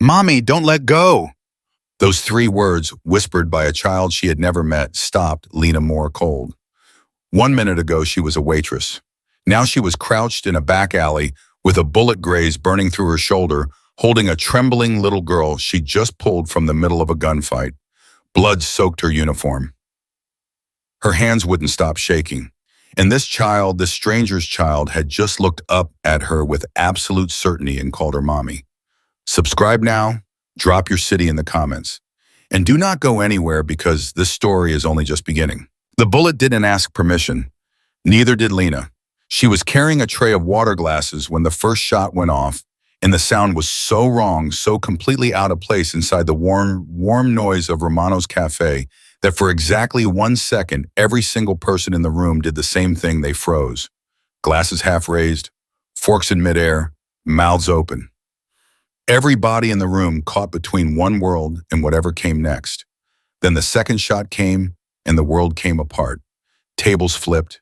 Mommy, don't let go. Those three words, whispered by a child she had never met, stopped Lena more cold. 1 minute ago, she was a waitress. Now she was crouched in a back alley with a bullet graze burning through her shoulder, holding a trembling little girl she'd just pulled from the middle of a gunfight. Blood soaked her uniform. Her hands wouldn't stop shaking. And this child, this stranger's child, had just looked up at her with absolute certainty and called her mommy. Subscribe now, drop your city in the comments. And do not go anywhere because this story is only just beginning. The bullet didn't ask permission. Neither did Lena. She was carrying a tray of water glasses when the first shot went off, and the sound was so wrong, so completely out of place inside the warm noise of Romano's cafe that for exactly 1 second, every single person in the room did the same thing. They froze. Glasses half raised, forks in midair, mouths open. Every body in the room caught between one world and whatever came next. Then the second shot came, and the world came apart. Tables flipped.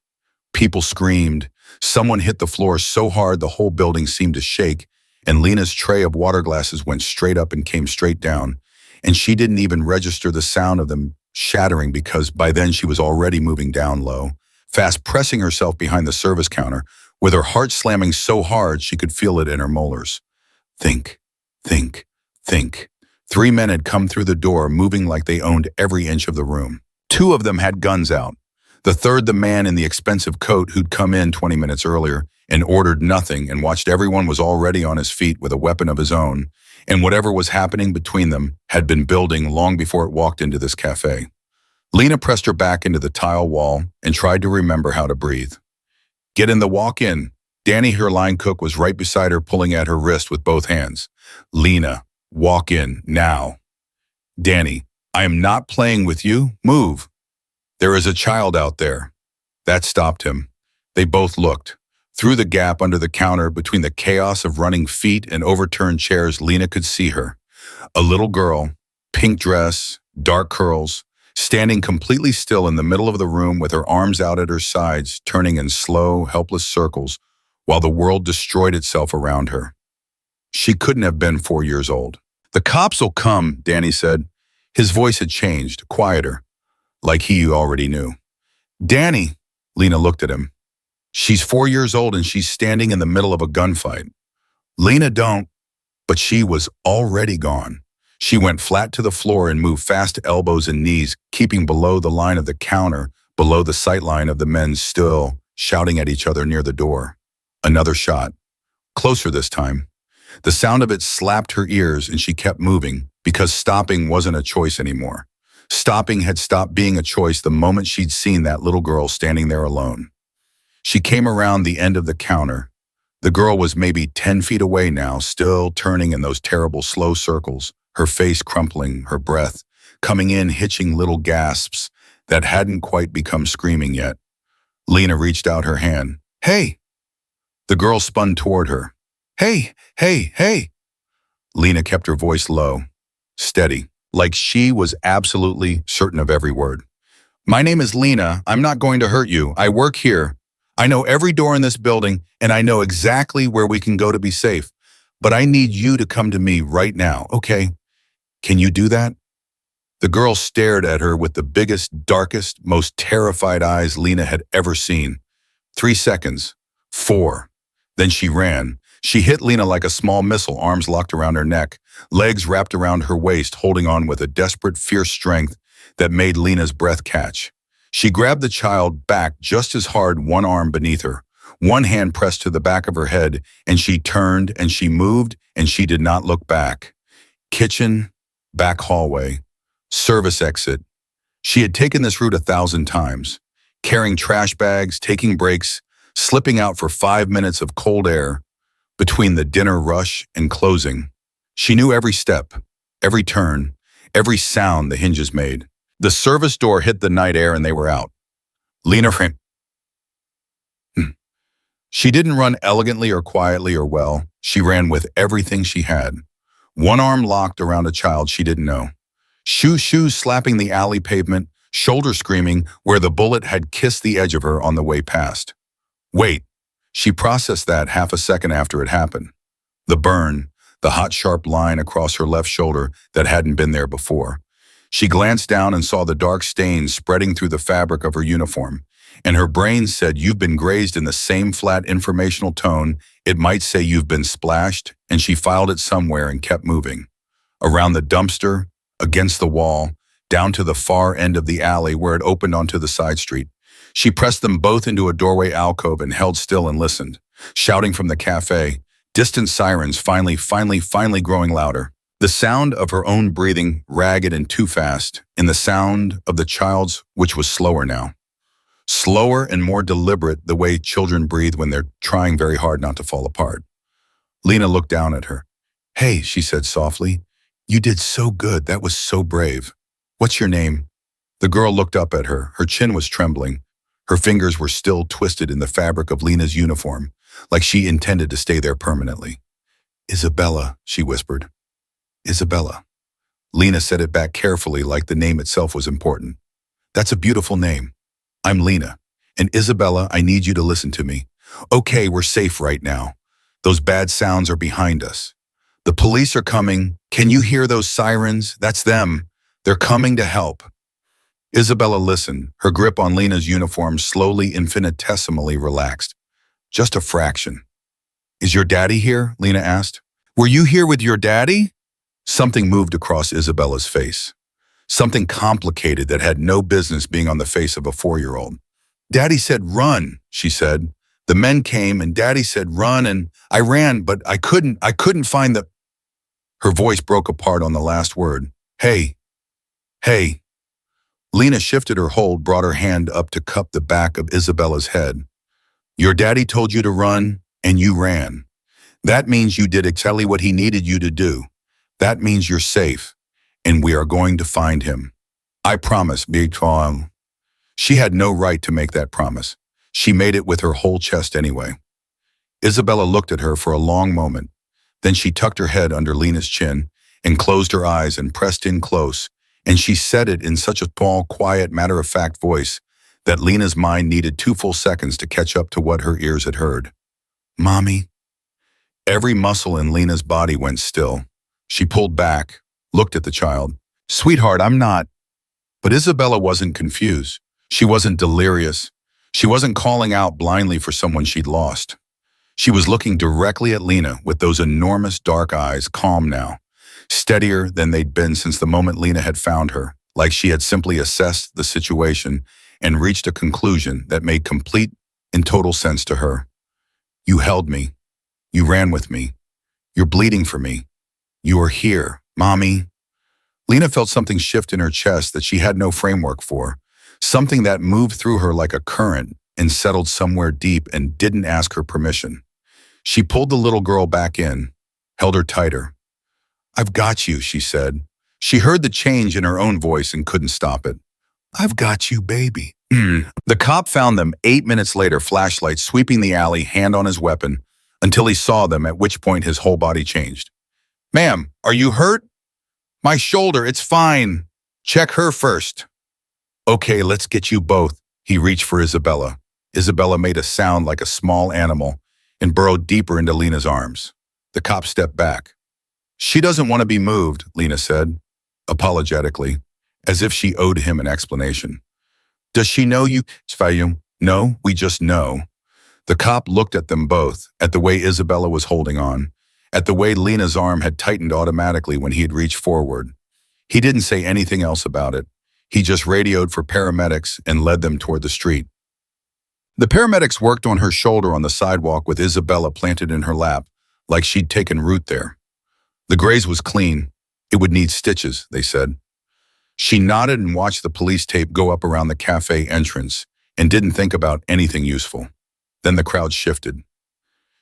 People screamed. Someone hit the floor so hard the whole building seemed to shake, and Lena's tray of water glasses went straight up and came straight down, and she didn't even register the sound of them shattering because by then she was already moving down low, fast pressing herself behind the service counter, with her heart slamming so hard she could feel it in her molars. Think, think, think. 3 men had come through the door, moving like they owned every inch of the room. 2 of them had guns out. The third, the man in the expensive coat who'd come in 20 minutes earlier and ordered nothing and watched everyone was already on his feet with a weapon of his own, and whatever was happening between them had been building long before it walked into this cafe. Lena pressed her back into the tile wall and tried to remember how to breathe. Get in the walk-in. Danny, her line cook, was right beside her, pulling at her wrist with both hands. Lena, walk in, now. Danny, I am not playing with you. Move. There is a child out there. That stopped him. They both looked. Through the gap under the counter, between the chaos of running feet and overturned chairs, Lena could see her. A little girl, pink dress, dark curls, standing completely still in the middle of the room with her arms out at her sides, turning in slow, helpless circles, while the world destroyed itself around her. She couldn't have been 4 years old. The cops will come, Danny said. His voice had changed, quieter, like he already knew. Danny, Lena looked at him. She's 4 years old and she's standing in the middle of a gunfight. Lena, don't. But she was already gone. She went flat to the floor and moved fast to elbows and knees, keeping below the line of the counter, below the sight line of the men still shouting at each other near the door. Another shot. Closer this time. The sound of it slapped her ears and she kept moving because stopping wasn't a choice anymore. Stopping had stopped being a choice the moment she'd seen that little girl standing there alone. She came around the end of the counter. The girl was maybe 10 feet away now, still turning in those terrible slow circles, her face crumpling, her breath coming in, hitching little gasps that hadn't quite become screaming yet. Lena reached out her hand. Hey! The girl spun toward her. Hey, hey, hey! Lena kept her voice low, steady, like she was absolutely certain of every word. My name is Lena. I'm not going to hurt you. I work here. I know every door in this building, and I know exactly where we can go to be safe. But I need you to come to me right now, okay? Can you do that? The girl stared at her with the biggest, darkest, most terrified eyes Lena had ever seen. 3 seconds. 4. Then she ran. She hit Lena like a small missile, arms locked around her neck, legs wrapped around her waist, holding on with a desperate, fierce strength that made Lena's breath catch. She grabbed the child back just as hard, one arm beneath her, one hand pressed to the back of her head, and she turned and she moved and she did not look back. Kitchen, back hallway, service exit. She had taken this route 1,000 times, carrying trash bags, taking breaks, slipping out for 5 minutes of cold air between the dinner rush and closing. She knew every step, every turn, every sound the hinges made. The service door hit the night air and they were out. Lena ran. She didn't run elegantly or quietly or well. She ran with everything she had. One arm locked around a child she didn't know. Shoes slapping the alley pavement, shoulder screaming where the bullet had kissed the edge of her on the way past. Wait, she processed that half a second after it happened. The burn, the hot, sharp line across her left shoulder that hadn't been there before. She glanced down and saw the dark stains spreading through the fabric of her uniform, and her brain said, "You've been grazed," in the same flat informational tone it might say you've been splashed, and she filed it somewhere and kept moving. Around the dumpster, against the wall, down to the far end of the alley where it opened onto the side street. She pressed them both into a doorway alcove and held still and listened, shouting from the cafe, distant sirens finally growing louder. The sound of her own breathing, ragged and too fast, and the sound of the child's, which was slower now. Slower and more deliberate, the way children breathe when they're trying very hard not to fall apart. Lena looked down at her. "Hey," she said softly, "you did so good. That was so brave. What's your name?" The girl looked up at her. Her chin was trembling. Her fingers were still twisted in the fabric of Lena's uniform, like she intended to stay there permanently. "Isabella," she whispered. "Isabella." Lena said it back carefully, like the name itself was important. "That's a beautiful name. I'm Lena. And Isabella, I need you to listen to me. Okay, we're safe right now. Those bad sounds are behind us. The police are coming. Can you hear those sirens? That's them. They're coming to help." Isabella listened, her grip on Lena's uniform slowly, infinitesimally relaxed. Just a fraction. "Is your daddy here?" Lena asked. "Were you here with your daddy?" Something moved across Isabella's face. Something complicated that had no business being on the face of a 4-year-old. "Daddy said run," she said. "The men came and Daddy said run and I ran, but I couldn't find the—" Her voice broke apart on the last word. "Hey. Hey." Lena shifted her hold, brought her hand up to cup the back of Isabella's head. "Your daddy told you to run, and you ran. That means you did exactly what he needed you to do. That means you're safe, and we are going to find him. I promise, Big Tom." She had no right to make that promise. She made it with her whole chest anyway. Isabella looked at her for a long moment. Then she tucked her head under Lena's chin and closed her eyes and pressed in close, and she said it in such a small, quiet, matter-of-fact voice that Lena's mind needed 2 full seconds to catch up to what her ears had heard. "Mommy." Every muscle in Lena's body went still. She pulled back, looked at the child. "Sweetheart, I'm not." But Isabella wasn't confused. She wasn't delirious. She wasn't calling out blindly for someone she'd lost. She was looking directly at Lena with those enormous dark eyes, calm now, steadier than they'd been since the moment Lena had found her, like she had simply assessed the situation and reached a conclusion that made complete and total sense to her. "You held me. You ran with me. You're bleeding for me. You are here, Mommy." Lena felt something shift in her chest that she had no framework for, something that moved through her like a current and settled somewhere deep and didn't ask her permission. She pulled the little girl back in, held her tighter. "I've got you," she said. She heard the change in her own voice and couldn't stop it. "I've got you, baby." The cop found them 8 minutes later, flashlight sweeping the alley, hand on his weapon, until he saw them, at which point his whole body changed. "Ma'am, are you hurt?" "My shoulder, it's fine." "Check her first." "Okay, let's get you both." He reached for Isabella. Isabella made a sound like a small animal and burrowed deeper into Lena's arms. The cop stepped back. "She doesn't want to be moved," Lena said, apologetically, as if she owed him an explanation. "Does she know you?" "No, we just know." The cop looked at them both, at the way Isabella was holding on, at the way Lena's arm had tightened automatically when he had reached forward. He didn't say anything else about it. He just radioed for paramedics and led them toward the street. The paramedics worked on her shoulder on the sidewalk with Isabella planted in her lap, like she'd taken root there. The graze was clean. It would need stitches, they said. She nodded and watched the police tape go up around the cafe entrance and didn't think about anything useful. Then the crowd shifted.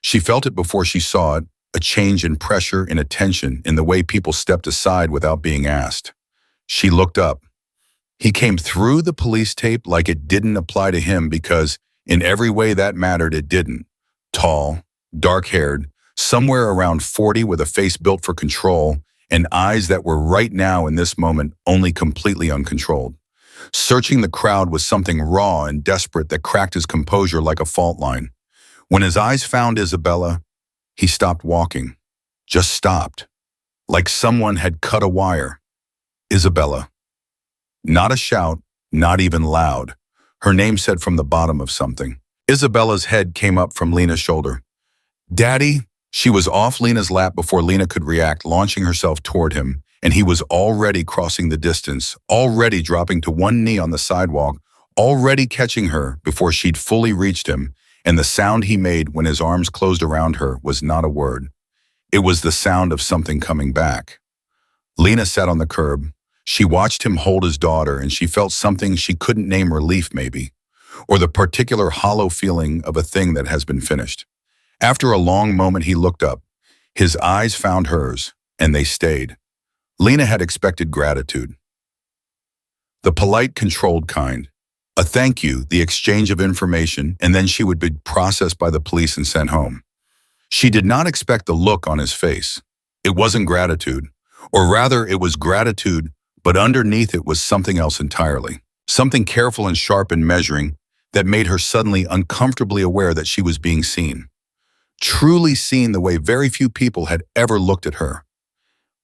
She felt it before she saw it, a change in pressure and attention in the way people stepped aside without being asked. She looked up. He came through the police tape like it didn't apply to him because in every way that mattered, it didn't. Tall, dark-haired, somewhere around 40 with a face built for control and eyes that were right now in this moment only completely uncontrolled. Searching the crowd was something raw and desperate that cracked his composure like a fault line. When his eyes found Isabella, he stopped walking, just stopped, like someone had cut a wire. Isabella. Not a shout, not even loud. Her name said from the bottom of something. Isabella's head came up from Lena's shoulder. Daddy? She was off Lena's lap before Lena could react, launching herself toward him, and he was already crossing the distance, already dropping to one knee on the sidewalk, already catching her before she'd fully reached him, and the sound he made when his arms closed around her was not a word. It was the sound of something coming back. Lena sat on the curb. She watched him hold his daughter, and she felt something she couldn't name, relief maybe, or the particular hollow feeling of a thing that has been finished. After a long moment, he looked up. His eyes found hers, and they stayed. Lena had expected gratitude. The polite, controlled kind. A thank you, the exchange of information, and then she would be processed by the police and sent home. She did not expect the look on his face. It wasn't gratitude, or rather it was gratitude, but underneath it was something else entirely. Something careful and sharp and measuring that made her suddenly uncomfortably aware that she was being seen. Truly seen the way very few people had ever looked at her.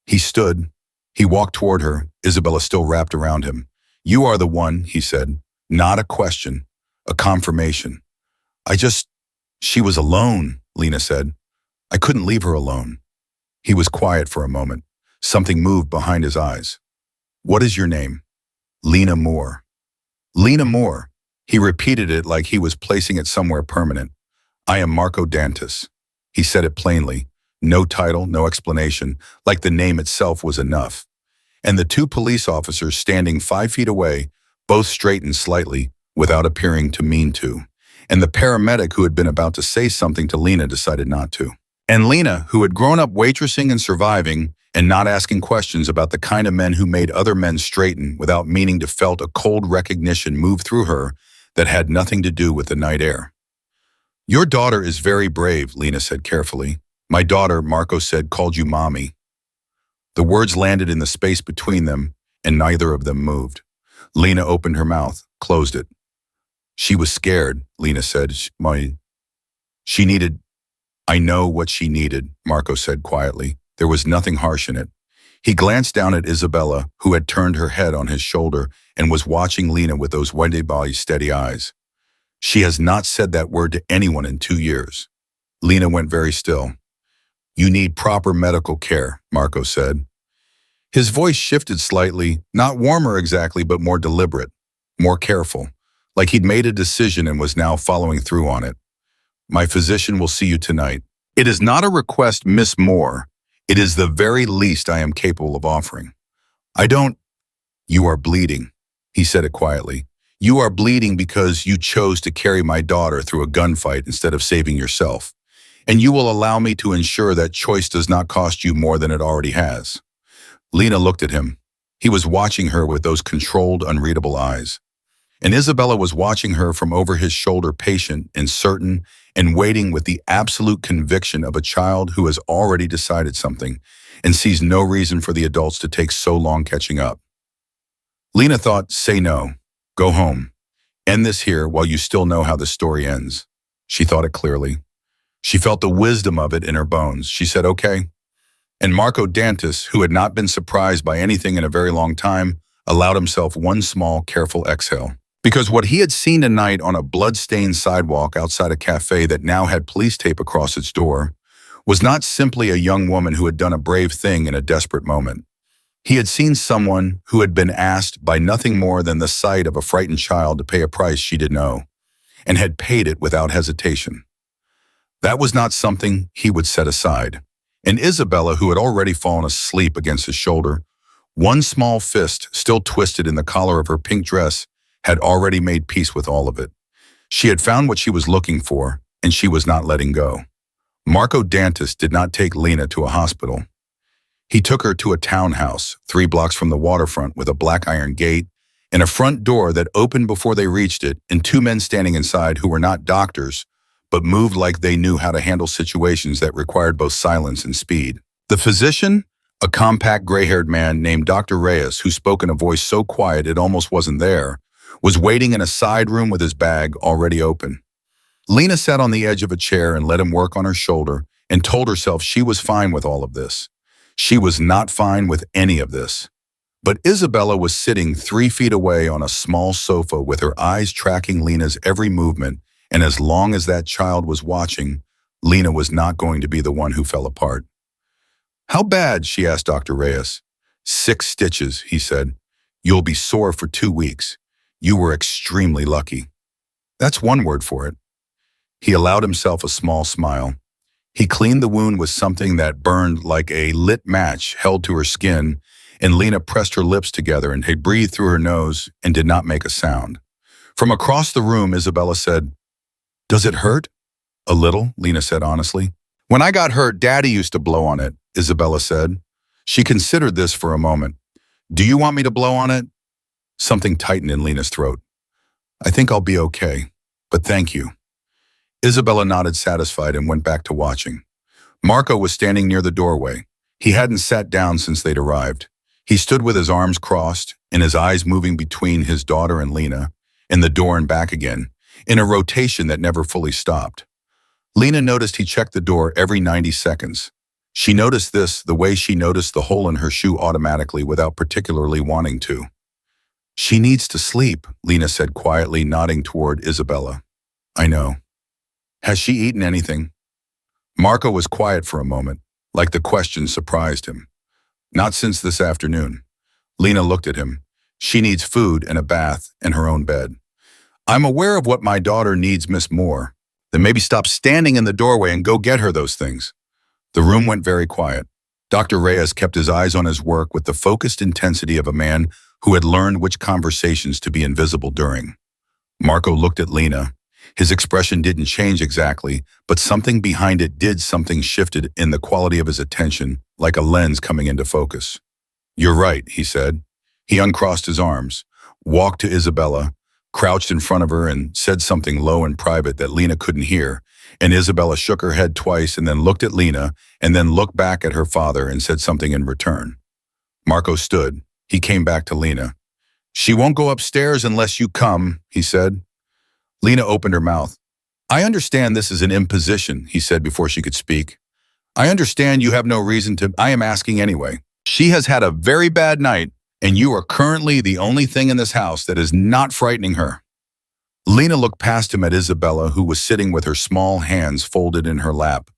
He stood. He walked toward her, Isabella still wrapped around him. You are the one, he said. Not a question, a confirmation. She was alone, Lena said. I couldn't leave her alone. He was quiet for a moment. Something moved behind his eyes. What is your name? Lena Moore. Lena Moore. He repeated it like he was placing it somewhere permanent. I am Marco Dantas. He said it plainly. No title, no explanation, like the name itself was enough. And the two police officers standing 5 feet away, both straightened slightly, without appearing to mean to. And the paramedic who had been about to say something to Lena decided not to. And Lena, who had grown up waitressing and surviving, and not asking questions about the kind of men who made other men straighten without meaning to, felt a cold recognition move through her that had nothing to do with the night air. Your daughter is very brave, Lena said carefully. My daughter, Marco said, called you mommy. The words landed in the space between them, and neither of them moved. Lena opened her mouth, closed it. She was scared, Lena said. She needed. I know what she needed, Marco said quietly. There was nothing harsh in it. He glanced down at Isabella, who had turned her head on his shoulder and was watching Lena with those wide-bodied, steady eyes. She has not said that word to anyone in 2 years. Lena went very still. You need proper medical care, Marco said. His voice shifted slightly, not warmer exactly, but more deliberate, more careful, like he'd made a decision and was now following through on it. My physician will see you tonight. It is not a request, Miss Moore. It is the very least I am capable of offering. You are bleeding, he said it quietly. You are bleeding because you chose to carry my daughter through a gunfight instead of saving yourself. And you will allow me to ensure that choice does not cost you more than it already has. Lena looked at him. He was watching her with those controlled, unreadable eyes. And Isabella was watching her from over his shoulder, patient and certain, and waiting with the absolute conviction of a child who has already decided something and sees no reason for the adults to take so long catching up. Lena thought, say no. Go home. End this here while you still know how the story ends. She thought it clearly. She felt the wisdom of it in her bones. She said, okay. And Marco Dantas, who had not been surprised by anything in a very long time, allowed himself one small, careful exhale. Because what he had seen tonight on a blood-stained sidewalk outside a cafe that now had police tape across its door was not simply a young woman who had done a brave thing in a desperate moment. He had seen someone who had been asked by nothing more than the sight of a frightened child to pay a price she didn't know, and had paid it without hesitation. That was not something he would set aside. And Isabella, who had already fallen asleep against his shoulder, one small fist still twisted in the collar of her pink dress, had already made peace with all of it. She had found what she was looking for, and she was not letting go. Marco Dantas did not take Lena to a hospital. He took her to a townhouse 3 blocks from the waterfront with a black iron gate and a front door that opened before they reached it, and 2 men standing inside who were not doctors, but moved like they knew how to handle situations that required both silence and speed. The physician, a compact gray-haired man named Dr. Reyes, who spoke in a voice so quiet it almost wasn't there, was waiting in a side room with his bag already open. Lena sat on the edge of a chair and let him work on her shoulder and told herself she was fine with all of this. She was not fine with any of this. But Isabella was sitting 3 feet away on a small sofa with her eyes tracking Lena's every movement, and as long as that child was watching, Lena was not going to be the one who fell apart. "How bad?" she asked Dr. Reyes. "6 stitches, he said. "You'll be sore for 2 weeks. You were extremely lucky." That's one word for it. He allowed himself a small smile. He cleaned the wound with something that burned like a lit match held to her skin, and Lena pressed her lips together and breathed through her nose and did not make a sound. From across the room, Isabella said, "Does it hurt?" "A little," Lena said honestly. "When I got hurt, Daddy used to blow on it," Isabella said. She considered this for a moment. "Do you want me to blow on it?" Something tightened in Lena's throat. "I think I'll be okay, but thank you." Isabella nodded satisfied and went back to watching. Marco was standing near the doorway. He hadn't sat down since they'd arrived. He stood with his arms crossed and his eyes moving between his daughter and Lena, and the door and back again, in a rotation that never fully stopped. Lena noticed he checked the door every 90 seconds. She noticed this the way she noticed the hole in her shoe automatically without particularly wanting to. "She needs to sleep," Lena said quietly, nodding toward Isabella. "I know. Has she eaten anything?" Marco was quiet for a moment, like the question surprised him. "Not since this afternoon." Lena looked at him. "She needs food and a bath and her own bed." "I'm aware of what my daughter needs, Miss Moore." "Then maybe stop standing in the doorway and go get her those things." The room went very quiet. Dr. Reyes kept his eyes on his work with the focused intensity of a man who had learned which conversations to be invisible during. Marco looked at Lena. His expression didn't change exactly, but something behind it did. Something shifted in the quality of his attention, like a lens coming into focus. "You're right," he said. He uncrossed his arms, walked to Isabella, crouched in front of her and said something low and private that Lena couldn't hear, and Isabella shook her head twice and then looked at Lena and then looked back at her father and said something in return. Marco stood. He came back to Lena. "She won't go upstairs unless you come," he said. Lena opened her mouth. "I understand this is an imposition," he said before she could speak. "I understand you have no reason to. I am asking anyway. She has had a very bad night, and you are currently the only thing in this house that is not frightening her." Lena looked past him at Isabella, who was sitting with her small hands folded in her lap,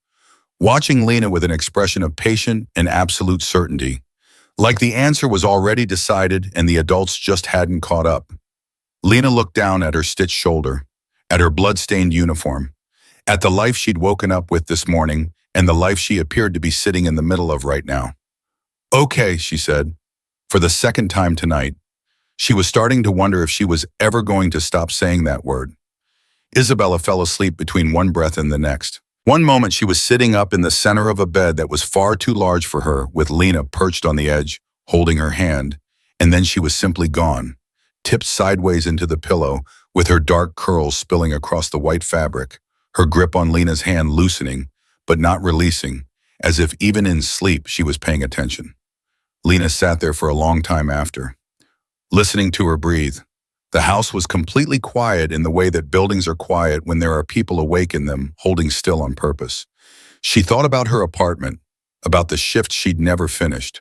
watching Lena with an expression of patient and absolute certainty, like the answer was already decided and the adults just hadn't caught up. Lena looked down at her stitched shoulder, at her blood-stained uniform, at the life she'd woken up with this morning and the life she appeared to be sitting in the middle of right now. "Okay," she said, for the second time tonight. She was starting to wonder if she was ever going to stop saying that word. Isabella fell asleep between one breath and the next. One moment she was sitting up in the center of a bed that was far too large for her, with Lena perched on the edge, holding her hand, and then she was simply gone, tipped sideways into the pillow, with her dark curls spilling across the white fabric, her grip on Lena's hand loosening, but not releasing, as if even in sleep she was paying attention. Lena sat there for a long time after, listening to her breathe. The house was completely quiet in the way that buildings are quiet when there are people awake in them, holding still on purpose. She thought about her apartment, about the shift she'd never finished,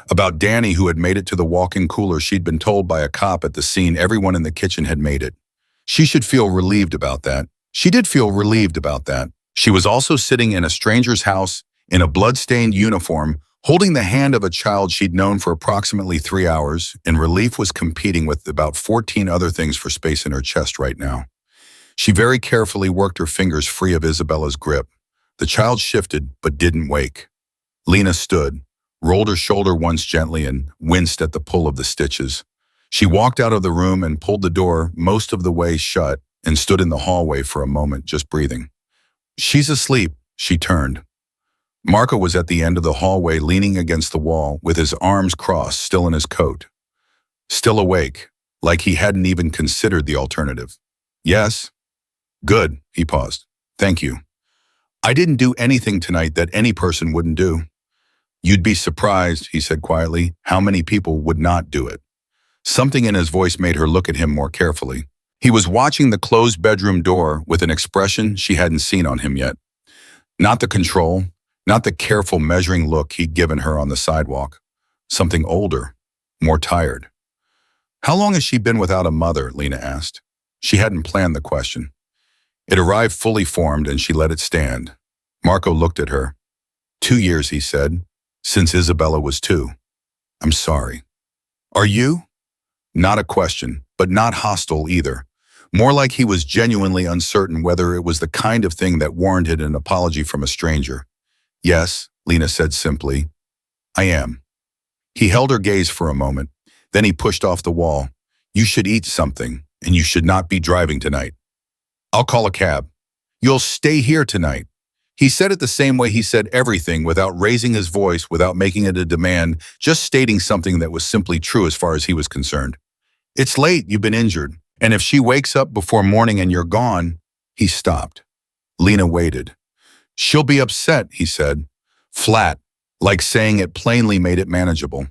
about Danny who had made it to the walk-in cooler she'd been told by a cop at the scene everyone in the kitchen had made it. She should feel relieved about that. She did feel relieved about that. She was also sitting in a stranger's house in a blood-stained uniform, holding the hand of a child she'd known for approximately 3 hours, and relief was competing with about 14 other things for space in her chest right now. She very carefully worked her fingers free of Isabella's grip. The child shifted, but didn't wake. Lena stood, rolled her shoulder once gently, and winced at the pull of the stitches. She walked out of the room and pulled the door most of the way shut and stood in the hallway for a moment, just breathing. "She's asleep," she turned. Marco was at the end of the hallway, leaning against the wall, with his arms crossed, still in his coat. Still awake, like he hadn't even considered the alternative. "Yes?" "Good," he paused. "Thank you. I didn't do anything tonight that any person wouldn't do." "You'd be surprised," he said quietly, "how many people would not do it." Something in his voice made her look at him more carefully. He was watching the closed bedroom door with an expression she hadn't seen on him yet. Not the control, not the careful measuring look he'd given her on the sidewalk. Something older, more tired. How long has she been without a mother? Lena asked. She hadn't planned the question. It arrived fully formed and she let it stand. Marco looked at her. 2 years, he said, since Isabella was 2. I'm sorry. Are you? Not a question, but not hostile either. More like he was genuinely uncertain whether it was the kind of thing that warranted an apology from a stranger. Yes, Lena said simply. I am. He held her gaze for a moment. Then he pushed off the wall. You should eat something, and you should not be driving tonight. I'll call a cab. You'll stay here tonight. He said it the same way he said everything, without raising his voice, without making it a demand, just stating something that was simply true as far as he was concerned. It's late, you've been injured, and if she wakes up before morning and you're gone. He stopped. Lena waited. She'll be upset, he said. Flat, like saying it plainly made it manageable.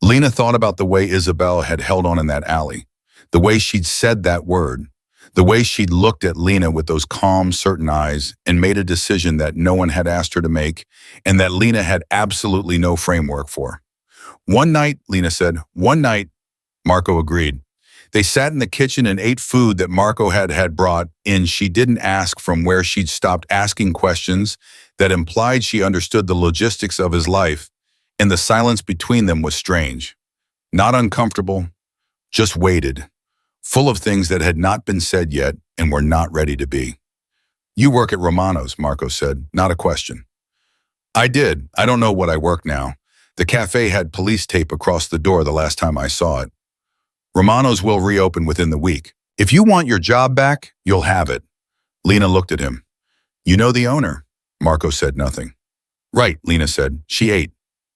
Lena thought about the way Isabel had held on in that alley, the way she'd said that word, the way she'd looked at Lena with those calm, certain eyes and made a decision that no one had asked her to make and that Lena had absolutely no framework for. One night, Lena said, one night, Marco agreed. They sat in the kitchen and ate food that Marco had brought in. She didn't ask from where she'd stopped asking questions that implied she understood the logistics of his life, and the silence between them was strange. Not uncomfortable, just weighted, full of things that had not been said yet and were not ready to be. You work at Romano's, Marco said, not a question. I did. I don't know what I work now. The cafe had police tape across the door the last time I saw it. Romano's will reopen within the week. If you want your job back, you'll have it. Lena looked at him. You know the owner? Marco said nothing. Right, Lena said. She ate.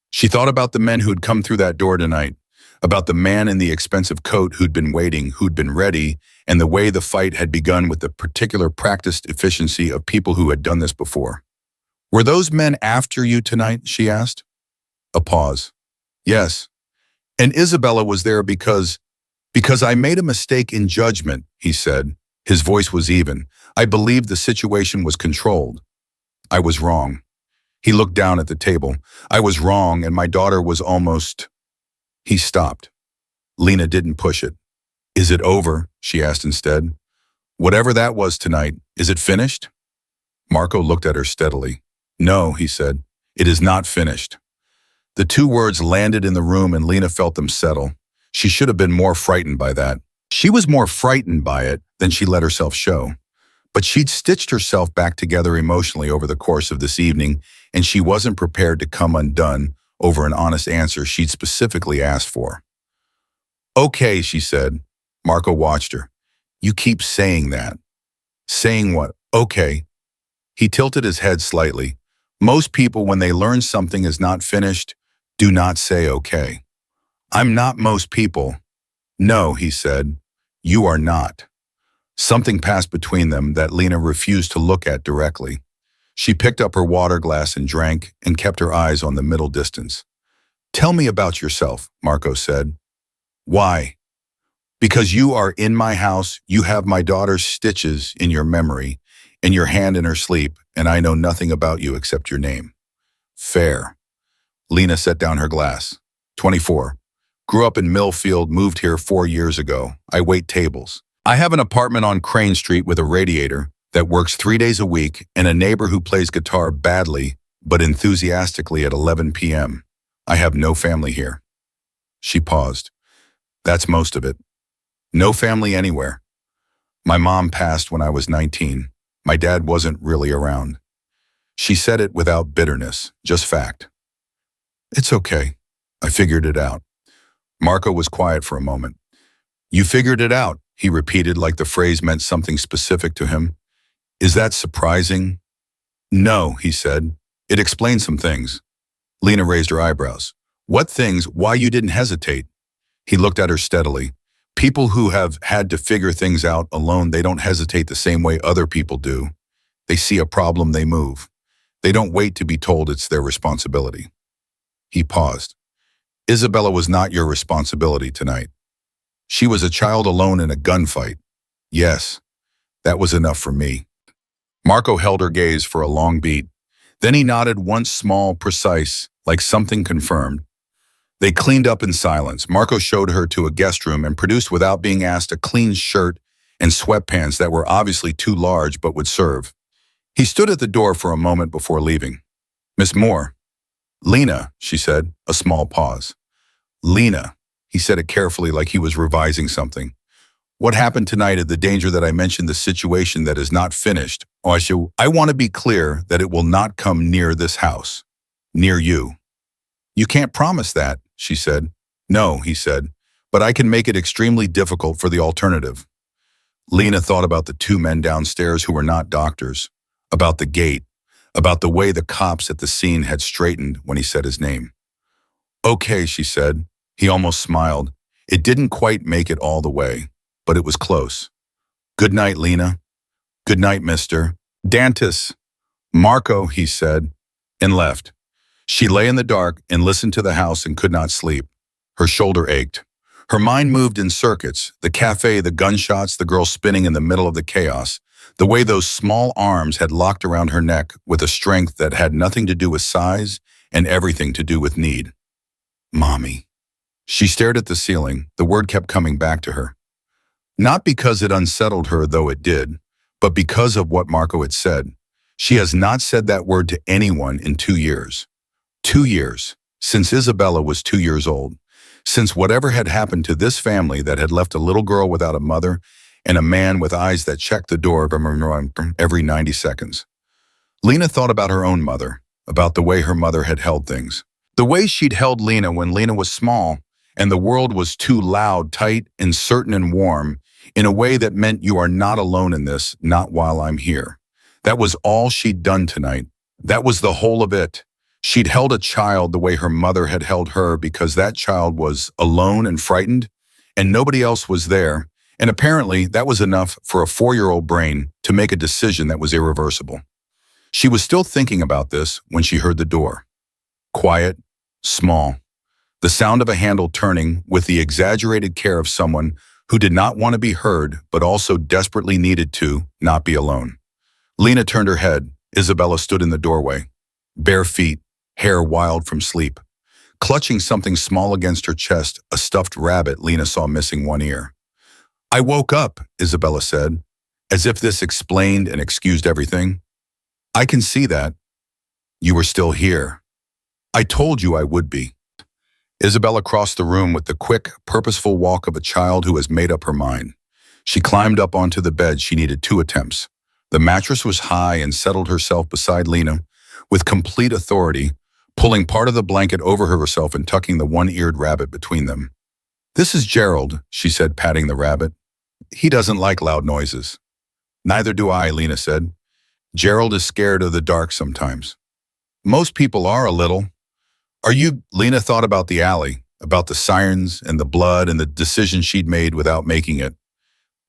She thought about the men who'd come through that door tonight, about the man in the expensive coat who'd been waiting, who'd been ready, and the way the fight had begun with the particular practiced efficiency of people who had done this before. Were those men after you tonight? She asked. A pause. Yes. And Isabella was there because I made a mistake in judgment, he said. His voice was even. I believed the situation was controlled. I was wrong. He looked down at the table. I was wrong, and my daughter was almost... He stopped. Lena didn't push it. Is it over? She asked instead. Whatever that was tonight, is it finished? Marco looked at her steadily. No, he said. It is not finished. The 2 words landed in the room and Lena felt them settle. She should have been more frightened by that. She was more frightened by it than she let herself show. But she'd stitched herself back together emotionally over the course of this evening, and she wasn't prepared to come undone over an honest answer she'd specifically asked for. Okay, she said. Marco watched her. You keep saying that. Saying what? Okay. He tilted his head slightly. Most people, when they learn something is not finished, do not say okay. I'm not most people. No, he said. You are not. Something passed between them that Lena refused to look at directly. She picked up her water glass and drank and kept her eyes on the middle distance. Tell me about yourself, Marco said. Why? Because you are in my house, you have my daughter's stitches in your memory, and your hand in her sleep, and I know nothing about you except your name. Fair. Lena set down her glass. 24. Grew up in Millfield, moved here 4 years ago. I wait tables. I have an apartment on Crane Street with a radiator that works 3 days a week and a neighbor who plays guitar badly but enthusiastically at 11 p.m. I have no family here. She paused. That's most of it. No family anywhere. My mom passed when I was 19. My dad wasn't really around. She said it without bitterness, just fact. It's okay. I figured it out. Marco was quiet for a moment. You figured it out, he repeated like the phrase meant something specific to him. Is that surprising? No, he said. It explains some things. Lena raised her eyebrows. What things? Why you didn't hesitate? He looked at her steadily. People who have had to figure things out alone, they don't hesitate the same way other people do. They see a problem, they move. They don't wait to be told it's their responsibility. He paused. Isabella was not your responsibility tonight. She was a child alone in a gunfight. Yes, that was enough for me. Marco held her gaze for a long beat. Then he nodded once small, precise, like something confirmed. They cleaned up in silence. Marco showed her to a guest room and produced without being asked a clean shirt and sweatpants that were obviously too large but would serve. He stood at the door for a moment before leaving. "Miss Moore." "Lena," she said, a small pause. "Lena," he said it carefully like he was revising something. "What happened tonight is the danger that I mentioned the situation that is not finished. I want to be clear that it will not come near this house. Near you." "You can't promise that," she said. "No," he said, "but I can make it extremely difficult for the alternative." Lena thought about the two men downstairs who were not doctors, about the gate, about the way the cops at the scene had straightened when he said his name. "Okay," she said. He almost smiled. It didn't quite make it all the way, but it was close. "Good night, Lena." "Good night, Mr. Dantis." "Marco," he said, and left. She lay in the dark and listened to the house and could not sleep. Her shoulder ached. Her mind moved in circuits, the cafe, the gunshots, the girl spinning in the middle of the chaos, the way those small arms had locked around her neck with a strength that had nothing to do with size and everything to do with need. Mommy. She stared at the ceiling. The word kept coming back to her. Not because it unsettled her, though it did, but because of what Marco had said. She has not said that word to anyone in 2 years. 2 years, since Isabella was 2 years old, since whatever had happened to this family that had left a little girl without a mother and a man with eyes that checked the door every 90 seconds. Lena thought about her own mother, about the way her mother had held things. The way she'd held Lena when Lena was small and the world was too loud, tight, uncertain, and warm, in a way that meant you are not alone in this, not while I'm here. That was all she'd done tonight. That was the whole of it. She'd held a child the way her mother had held her because that child was alone and frightened, and nobody else was there, and apparently that was enough for a 4-year-old brain to make a decision that was irreversible. She was still thinking about this when she heard the door. Quiet, small. The sound of a handle turning with the exaggerated care of someone who did not want to be heard but also desperately needed to not be alone. Lena turned her head. Isabella stood in the doorway. Bare feet, hair wild from sleep. Clutching something small against her chest, a stuffed rabbit Lena saw missing one ear. "I woke up," Isabella said, as if this explained and excused everything. "I can see that. You were still here. I told you I would be." Isabella crossed the room with the quick, purposeful walk of a child who has made up her mind. She climbed up onto the bed. She needed 2 attempts. The mattress was high and settled herself beside Lena with complete authority, pulling part of the blanket over herself and tucking the one-eared rabbit between them. "This is Gerald," she said, patting the rabbit. "He doesn't like loud noises." "Neither do I," Lena said. "Gerald is scared of the dark sometimes." "Most people are a little." "Are you?" Lena thought about the alley, about the sirens and the blood and the decision she'd made without making it.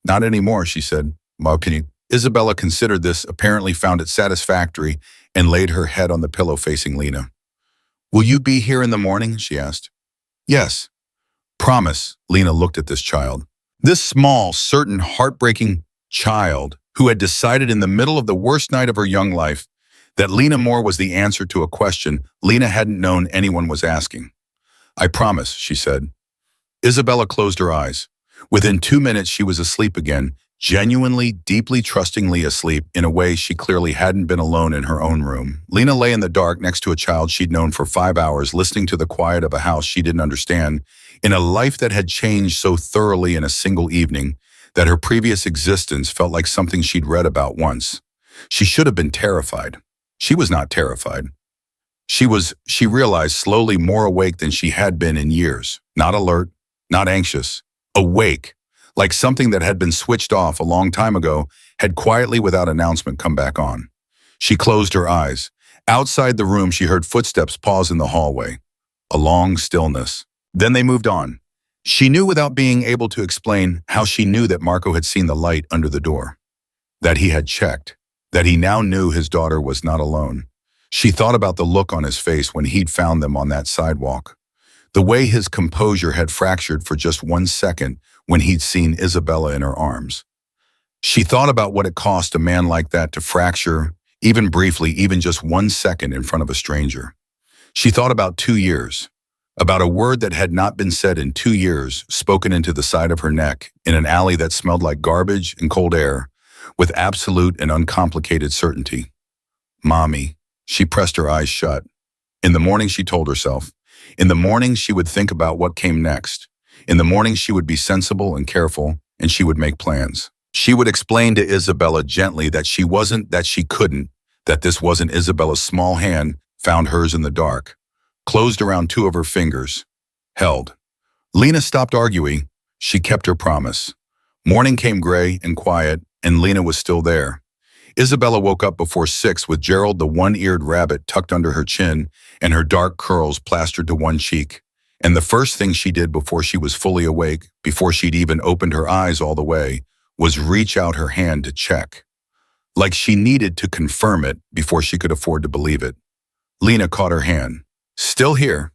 "Not anymore," she said. "Well, can you?" Isabella considered this, apparently found it satisfactory, and laid her head on the pillow facing Lena. "Will you be here in the morning?" she asked. "Yes." "Promise." Lena looked at this child. This small, certain, heartbreaking child who had decided in the middle of the worst night of her young life that Lena Moore was the answer to a question Lena hadn't known anyone was asking. "I promise," she said. Isabella closed her eyes. Within 2 minutes, she was asleep again, genuinely, deeply, trustingly asleep in a way she clearly hadn't been alone in her own room. Lena lay in the dark next to a child she'd known for 5 hours, listening to the quiet of a house she didn't understand, in a life that had changed so thoroughly in a single evening that her previous existence felt like something she'd read about once. She should have been terrified. She was not terrified. She realized, slowly more awake than she had been in years. Not alert, not anxious. Awake, like something that had been switched off a long time ago had quietly, without announcement, come back on. She closed her eyes. Outside the room, she heard footsteps pause in the hallway. A long stillness. Then they moved on. She knew without being able to explain how she knew that Marco had seen the light under the door. That he had checked. That he now knew his daughter was not alone. She thought about the look on his face when he'd found them on that sidewalk. The way his composure had fractured for just 1 second when he'd seen Isabella in her arms. She thought about what it cost a man like that to fracture, even briefly, even just 1 second in front of a stranger. She thought about 2 years, about a word that had not been said in 2 years, spoken into the side of her neck, in an alley that smelled like garbage and cold air, with absolute and uncomplicated certainty. Mommy. She pressed her eyes shut. In the morning, she told herself. In the morning, she would think about what came next. In the morning, she would be sensible and careful, and she would make plans. She would explain to Isabella gently that she wasn't, that she couldn't, that this wasn't. Isabella's small hand found hers in the dark, closed around two of her fingers, held. Lena stopped arguing. She kept her promise. Morning came gray and quiet, and Lena was still there. Isabella woke up before 6 with Gerald the one-eared rabbit tucked under her chin and her dark curls plastered to one cheek. And the first thing she did before she was fully awake, before she'd even opened her eyes all the way, was reach out her hand to check. Like she needed to confirm it before she could afford to believe it. Lena caught her hand. Still here.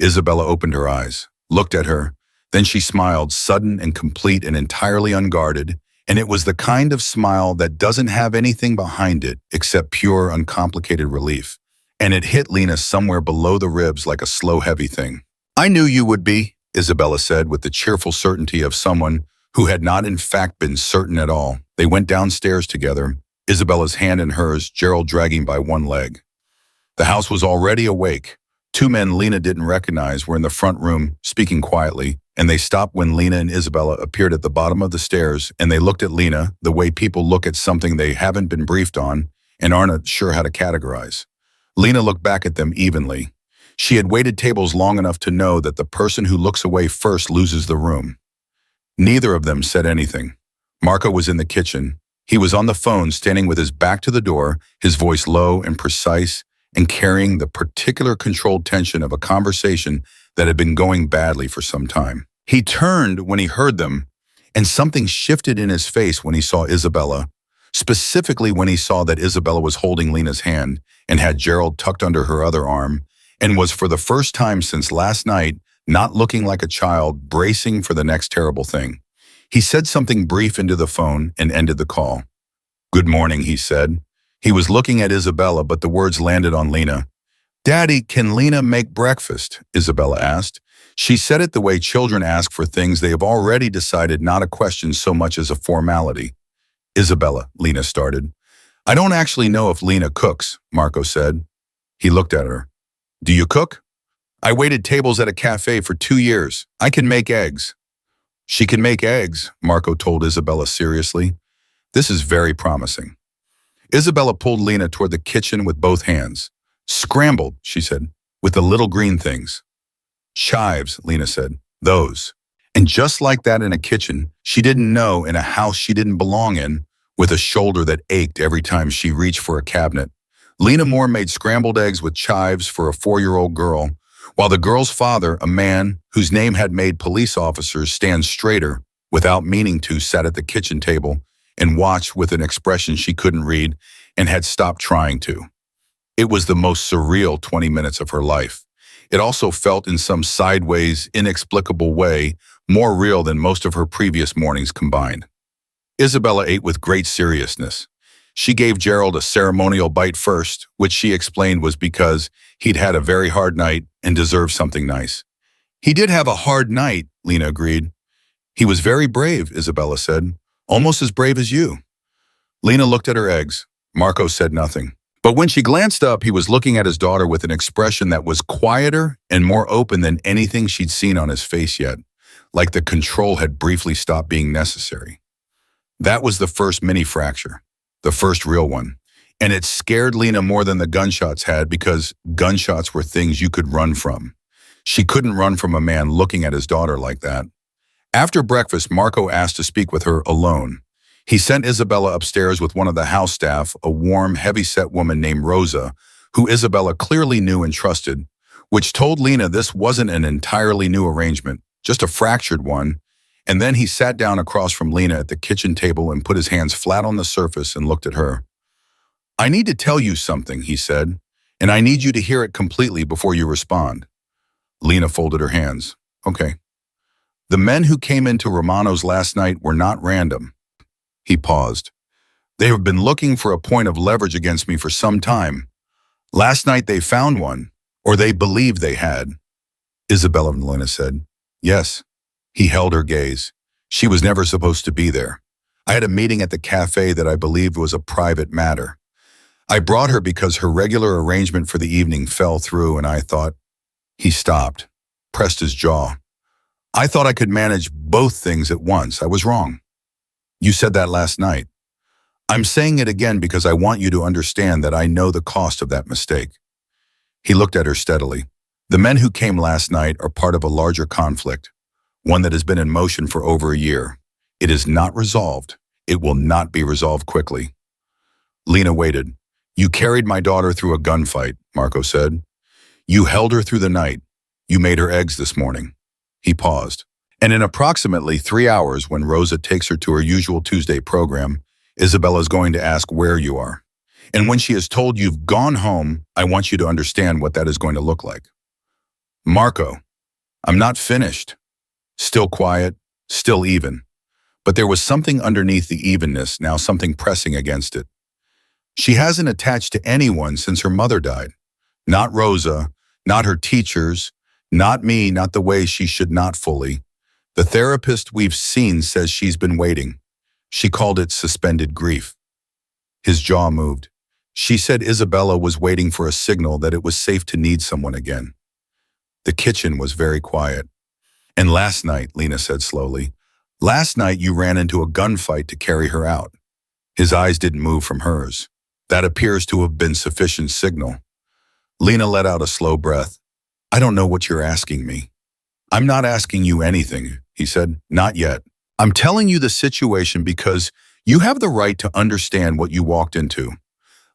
Isabella opened her eyes, looked at her, then she smiled, sudden and complete and entirely unguarded, and it was the kind of smile that doesn't have anything behind it except pure, uncomplicated relief. And it hit Lena somewhere below the ribs like a slow, heavy thing. I knew you would be, Isabella said with the cheerful certainty of someone who had not in fact been certain at all. They went downstairs together, Isabella's hand in hers, Gerald dragging by one leg. The house was already awake. Two men Lena didn't recognize were in the front room, speaking quietly, and they stopped when Lena and Isabella appeared at the bottom of the stairs, and they looked at Lena the way people look at something they haven't been briefed on and aren't sure how to categorize. Lena looked back at them evenly. She had waited tables long enough to know that the person who looks away first loses the room. Neither of them said anything. Marco was in the kitchen. He was on the phone, standing with his back to the door, his voice low and precise, and carrying the particular controlled tension of a conversation that had been going badly for some time. He turned when he heard them, and something shifted in his face when he saw Isabella, specifically when he saw that Isabella was holding Lena's hand and had Gerald tucked under her other arm, and was for the first time since last night not looking like a child bracing for the next terrible thing. He said something brief into the phone and ended the call. Good morning, he said. He was looking at Isabella, but the words landed on Lena. Daddy, can Lena make breakfast? Isabella asked. She said it the way children ask for things they have already decided, not a question so much as a formality. Isabella, Lena started. I don't actually know if Lena cooks, Marco said. He looked at her. Do you cook? I waited tables at a cafe for 2 years. I can make eggs. She can make eggs, Marco told Isabella seriously. This is very promising. Isabella pulled Lena toward the kitchen with both hands. Scrambled, she said, with the little green things. Chives, Lena said. Those. And just like that in a kitchen, she didn't know, in a house she didn't belong in, with a shoulder that ached every time she reached for a cabinet. Lena Moore made scrambled eggs with chives for a 4-year-old girl, while the girl's father, a man whose name had made police officers stand straighter without meaning to, sat at the kitchen table and watched with an expression she couldn't read and had stopped trying to. It was the most surreal 20 minutes of her life. It also felt in some sideways, inexplicable way more real than most of her previous mornings combined. Isabella ate with great seriousness. She gave Gerald a ceremonial bite first, which she explained was because he'd had a very hard night and deserved something nice. He did have a hard night, Lena agreed. He was very brave, Isabella said. Almost as brave as you. Lena looked at her eggs. Marco said nothing. But when she glanced up, he was looking at his daughter with an expression that was quieter and more open than anything she'd seen on his face yet, like the control had briefly stopped being necessary. That was the first mini fracture, the first real one, and it scared Lena more than the gunshots had, because gunshots were things you could run from. She couldn't run from a man looking at his daughter like that. After breakfast, Marco asked to speak with her alone. He sent Isabella upstairs with one of the house staff, a warm, heavy-set woman named Rosa, who Isabella clearly knew and trusted, which told Lena this wasn't an entirely new arrangement, just a fractured one. And then he sat down across from Lena at the kitchen table and put his hands flat on the surface and looked at her. I need to tell you something, he said, and I need you to hear it completely before you respond. Lena folded her hands. Okay. The men who came into Romano's last night were not random. He paused. They have been looking for a point of leverage against me for some time. Last night they found one, or they believed they had. Isabella, Lena said. Yes. He held her gaze. She was never supposed to be there. I had a meeting at the cafe that I believed was a private matter. I brought her because her regular arrangement for the evening fell through, and I thought. He stopped, pressed his jaw. I thought I could manage both things at once. I was wrong. You said that last night. I'm saying it again because I want you to understand that I know the cost of that mistake. He looked at her steadily. The men who came last night are part of a larger conflict, one that has been in motion for over a year. It is not resolved. It will not be resolved quickly. Lena waited. You carried my daughter through a gunfight, Marco said. You held her through the night. You made her eggs this morning. He paused. And in approximately 3 hours, when Rosa takes her to her usual Tuesday program, Isabella's going to ask where you are. And when she has told you've gone home, I want you to understand what that is going to look like. Marco, I'm not finished. Still quiet, still even. But there was something underneath the evenness, now something pressing against it. She hasn't attached to anyone since her mother died. Not Rosa, not her teachers, not me, not the way she should not fully. The therapist we've seen says she's been waiting. She called it suspended grief. His jaw moved. She said Isabella was waiting for a signal that it was safe to need someone again. The kitchen was very quiet. And last night, Lena said slowly, last night you ran into a gunfight to carry her out. His eyes didn't move from hers. That appears to have been sufficient signal. Lena let out a slow breath. I don't know what you're asking me. I'm not asking you anything, he said. Not yet. I'm telling you the situation because you have the right to understand what you walked into.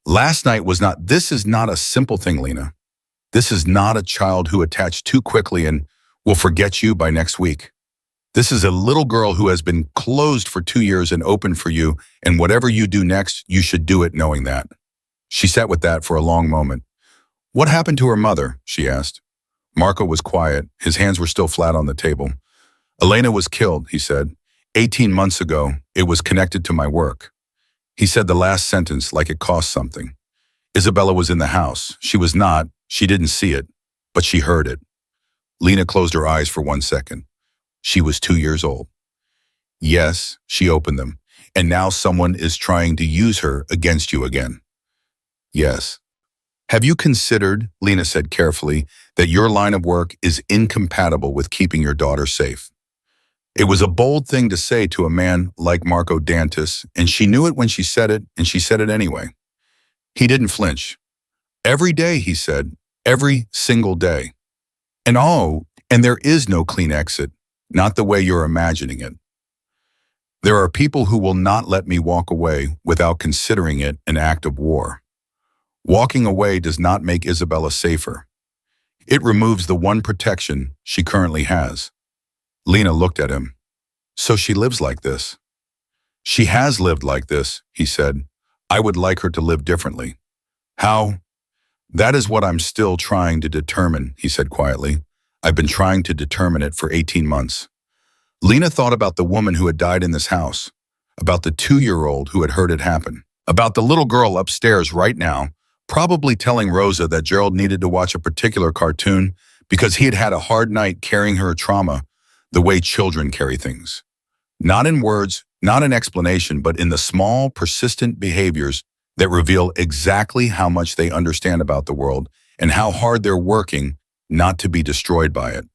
Last night was not, this is not a simple thing, Lena. This is not a child who attached too quickly and will forget you by next week. This is a little girl who has been closed for 2 years and open for you, and whatever you do next, you should do it knowing that. She sat with that for a long moment. What happened to her mother? She asked. Marco was quiet. His hands were still flat on the table. Elena was killed, he said. 18 months ago, it was connected to my work. He said the last sentence like it cost something. Isabella was in the house. She was not. She didn't see it, but she heard it. Lena closed her eyes for 1 second. She was 2 years old. Yes, she opened them. And now someone is trying to use her against you again. Yes. Have you considered, Lena said carefully, that your line of work is incompatible with keeping your daughter safe? It was a bold thing to say to a man like Marco Dantas, and she knew it when she said it, and she said it anyway. He didn't flinch. Every day, he said, every single day. And there is no clean exit, not the way you're imagining it. There are people who will not let me walk away without considering it an act of war. Walking away does not make Isabella safer. It removes the one protection she currently has. Lena looked at him. So she lives like this. She has lived like this, he said. I would like her to live differently. How? That is what I'm still trying to determine, he said quietly. I've been trying to determine it for 18 months. Lena thought about the woman who had died in this house, about the 2-year-old who had heard it happen, about the little girl upstairs right now, probably telling Rosa that Gerald needed to watch a particular cartoon because he had had a hard night carrying her trauma the way children carry things. Not in words, not in explanation, but in the small, persistent behaviors that reveal exactly how much they understand about the world and how hard they're working not to be destroyed by it.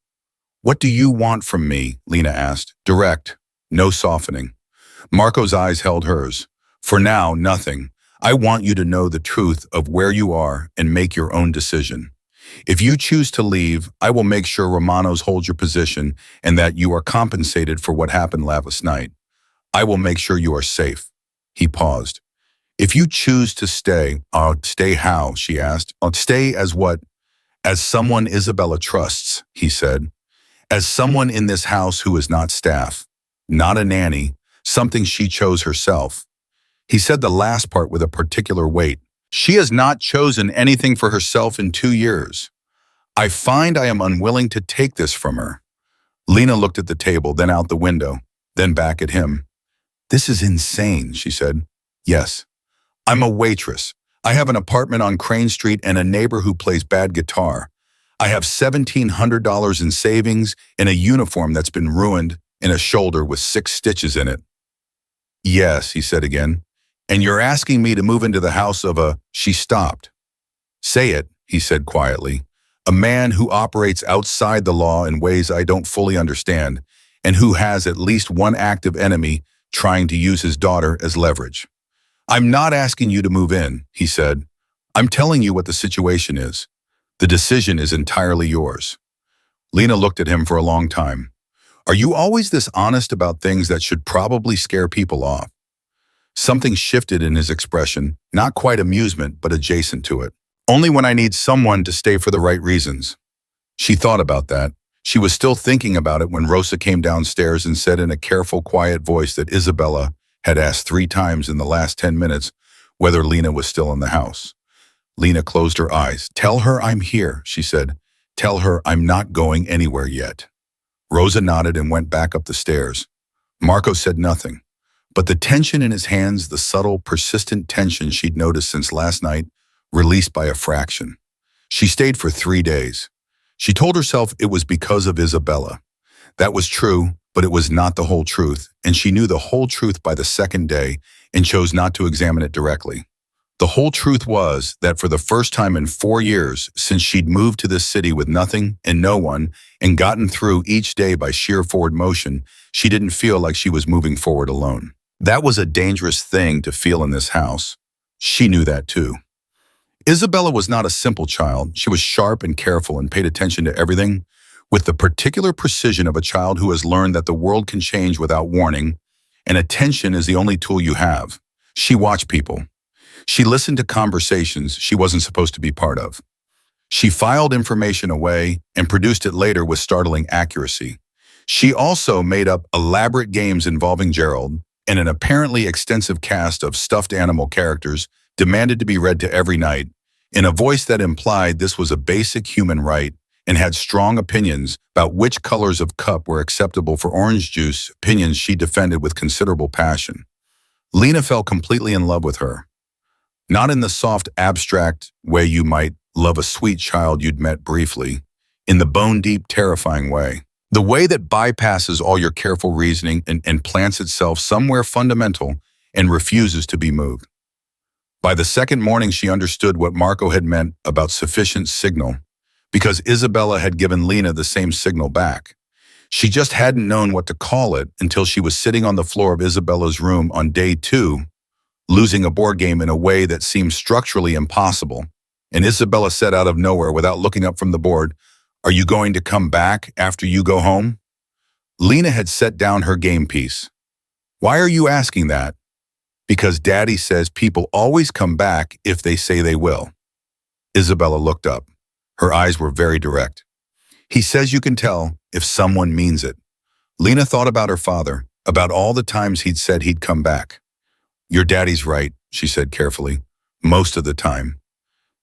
What do you want from me? Lena asked. Direct, no softening. Marco's eyes held hers. For now, nothing. I want you to know the truth of where you are and make your own decision. If you choose to leave, I will make sure Romanos hold your position and that you are compensated for what happened last night. I will make sure you are safe. He paused. If you choose to stay, stay how? She asked. Stay as what? As someone Isabella trusts, he said. As someone in this house who is not staff, not a nanny, something she chose herself. He said the last part with a particular weight. She has not chosen anything for herself in 2 years. I find I am unwilling to take this from her. Lena looked at the table, then out the window, then back at him. This is insane, she said. Yes. I'm a waitress. I have an apartment on Crane Street and a neighbor who plays bad guitar. I have $1,700 in savings and a uniform that's been ruined and a shoulder with 6 stitches in it. Yes, he said again. And you're asking me to move into the house of a... She stopped. Say it, he said quietly. A man who operates outside the law in ways I don't fully understand and who has at least one active enemy trying to use his daughter as leverage. I'm not asking you to move in, he said. I'm telling you what the situation is. The decision is entirely yours. Lena looked at him for a long time. Are you always this honest about things that should probably scare people off? Something shifted in his expression, not quite amusement, but adjacent to it. Only when I need someone to stay for the right reasons. She thought about that. She was still thinking about it when Rosa came downstairs and said in a careful, quiet voice that Isabella had asked 3 times in the last 10 minutes whether Lena was still in the house. Lena closed her eyes. Tell her I'm here, she said. Tell her I'm not going anywhere yet. Rosa nodded and went back up the stairs. Marco said nothing, but the tension in his hands, the subtle, persistent tension she'd noticed since last night, released by a fraction. She stayed for 3 days. She told herself it was because of Isabella. That was true, but it was not the whole truth, and she knew the whole truth by the second day and chose not to examine it directly. The whole truth was that for the first time in 4 years since she'd moved to this city with nothing and no one and gotten through each day by sheer forward motion, she didn't feel like she was moving forward alone. That was a dangerous thing to feel in this house. She knew that too. Isabella was not a simple child. She was sharp and careful and paid attention to everything with the particular precision of a child who has learned that the world can change without warning, and attention is the only tool you have. She watched people. She listened to conversations she wasn't supposed to be part of. She filed information away and produced it later with startling accuracy. She also made up elaborate games involving Gerald, and an apparently extensive cast of stuffed animal characters demanded to be read to every night, in a voice that implied this was a basic human right and had strong opinions about which colors of cup were acceptable for orange juice, opinions she defended with considerable passion. Lena fell completely in love with her. Not in the soft, abstract way you might love a sweet child you'd met briefly, in the bone-deep, terrifying way. The way that bypasses all your careful reasoning and plants itself somewhere fundamental and refuses to be moved. By the second morning, she understood what Marco had meant about sufficient signal, because Isabella had given Lena the same signal back. She just hadn't known what to call it until she was sitting on the floor of Isabella's room on day 2, losing a board game in a way that seemed structurally impossible. And Isabella said out of nowhere, without looking up from the board, "Are you going to come back after you go home?" Lena had set down her game piece. "Why are you asking that?" "Because Daddy says people always come back if they say they will." Isabella looked up. Her eyes were very direct. "He says you can tell if someone means it." Lena thought about her father, about all the times he'd said he'd come back. "Your daddy's right," she said carefully. "Most of the time."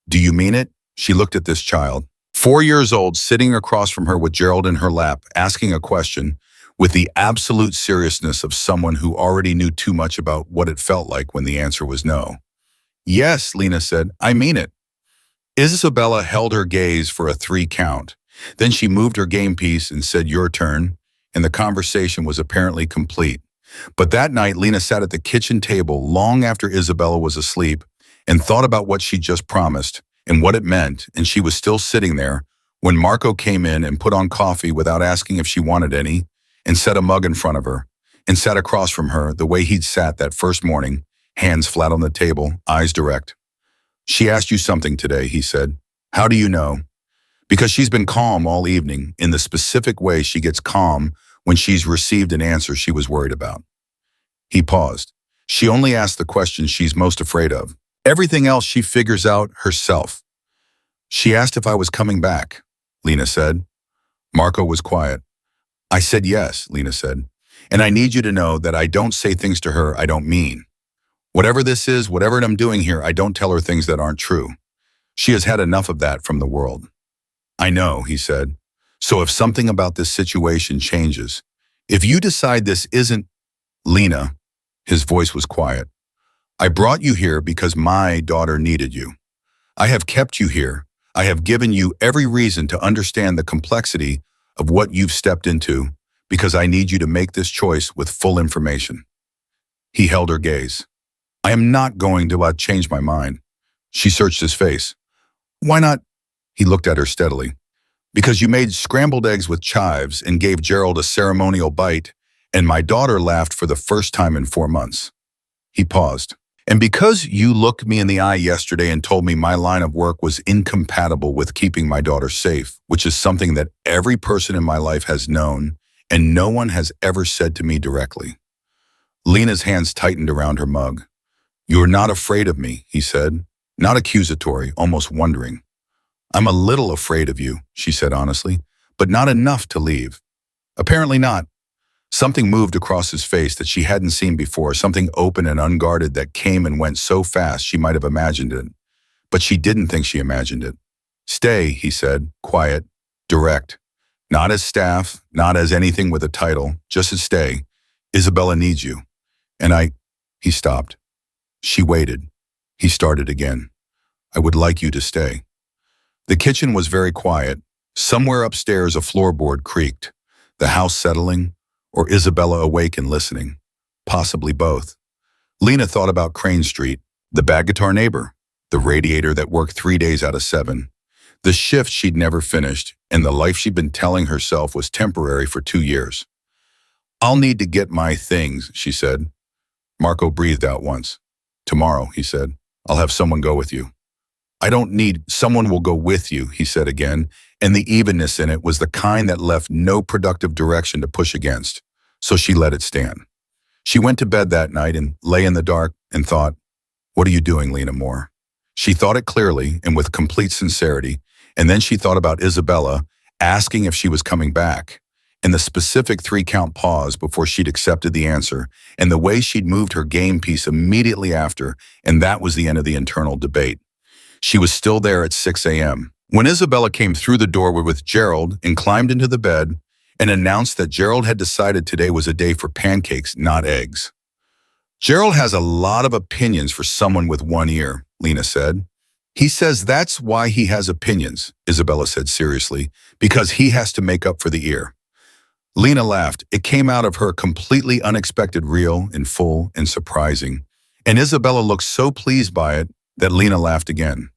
"Do you mean it?" She looked at this child, 4 years old, sitting across from her with Gerald in her lap, asking a question with the absolute seriousness of someone who already knew too much about what it felt like when the answer was no. "Yes," Lena said, "I mean it." Isabella held her gaze for a 3 count. Then she moved her game piece and said, "Your turn," and the conversation was apparently complete. But that night, Lena sat at the kitchen table long after Isabella was asleep and thought about what she just promised and what it meant, and she was still sitting there when Marco came in and put on coffee without asking if she wanted any, and set a mug in front of her, and sat across from her the way he'd sat that first morning, hands flat on the table, eyes direct. "She asked you something today," he said. "How do you know?" "Because she's been calm all evening, in the specific way she gets calm when she's received an answer she was worried about." He paused. "She only asked the questions she's most afraid of. Everything else she figures out herself." "She asked if I was coming back," Lena said. Marco was quiet. "I said yes," Lena said. "And I need you to know that I don't say things to her I don't mean. Whatever this is, whatever I'm doing here, I don't tell her things that aren't true. She has had enough of that from the world." "I know," he said. "So if something about this situation changes, if you decide this isn't..." "Lena," his voice was quiet, I brought you here because my daughter needed you. I have kept you here. I have given you every reason to understand the complexity of what you've stepped into because I need you to make this choice with full information. He held her gaze. I am not going to change my mind. She searched his face. Why not? He looked at her steadily. Because you made scrambled eggs with chives and gave Gerald a ceremonial bite, and my daughter laughed for the first time in 4 months. He paused. And because you looked me in the eye yesterday and told me my line of work was incompatible with keeping my daughter safe, which is something that every person in my life has known and no one has ever said to me directly. Lena's hands tightened around her mug. You are not afraid of me, he said, not accusatory, almost wondering. I'm a little afraid of you, she said honestly, but not enough to leave. Apparently not. Something moved across his face that she hadn't seen before, something open and unguarded that came and went so fast she might have imagined it. But she didn't think she imagined it. Stay, he said, quiet, direct. Not as staff, not as anything with a title, just as stay. Isabella needs you. And he stopped. She waited. He started again. I would like you to stay. The kitchen was very quiet. Somewhere upstairs a floorboard creaked. The house settling, or Isabella awake and listening? Possibly both. Lena thought about Crane Street, the bad guitar neighbor, the radiator that worked 3 days out of 7, the shift she'd never finished, and the life she'd been telling herself was temporary for 2 years. I'll need to get my things, she said. Marco breathed out once. Tomorrow, he said. I'll have someone go with you. I don't need someone will go with you, he said again, and the evenness in it was the kind that left no productive direction to push against. So she let it stand. She went to bed that night and lay in the dark and thought, what are you doing, Lena Moore? She thought it clearly and with complete sincerity, and then she thought about Isabella, asking if she was coming back, and the specific 3-count pause before she'd accepted the answer, and the way she'd moved her game piece immediately after, and that was the end of the internal debate. She was still there at 6 a.m. When Isabella came through the door with Gerald and climbed into the bed and announced that Gerald had decided today was a day for pancakes, not eggs. Gerald has a lot of opinions for someone with one ear, Lena said. He says that's why he has opinions, Isabella said seriously, because he has to make up for the ear. Lena laughed. It came out of her completely unexpected, real and full and surprising. And Isabella looked so pleased by it that Lena laughed again.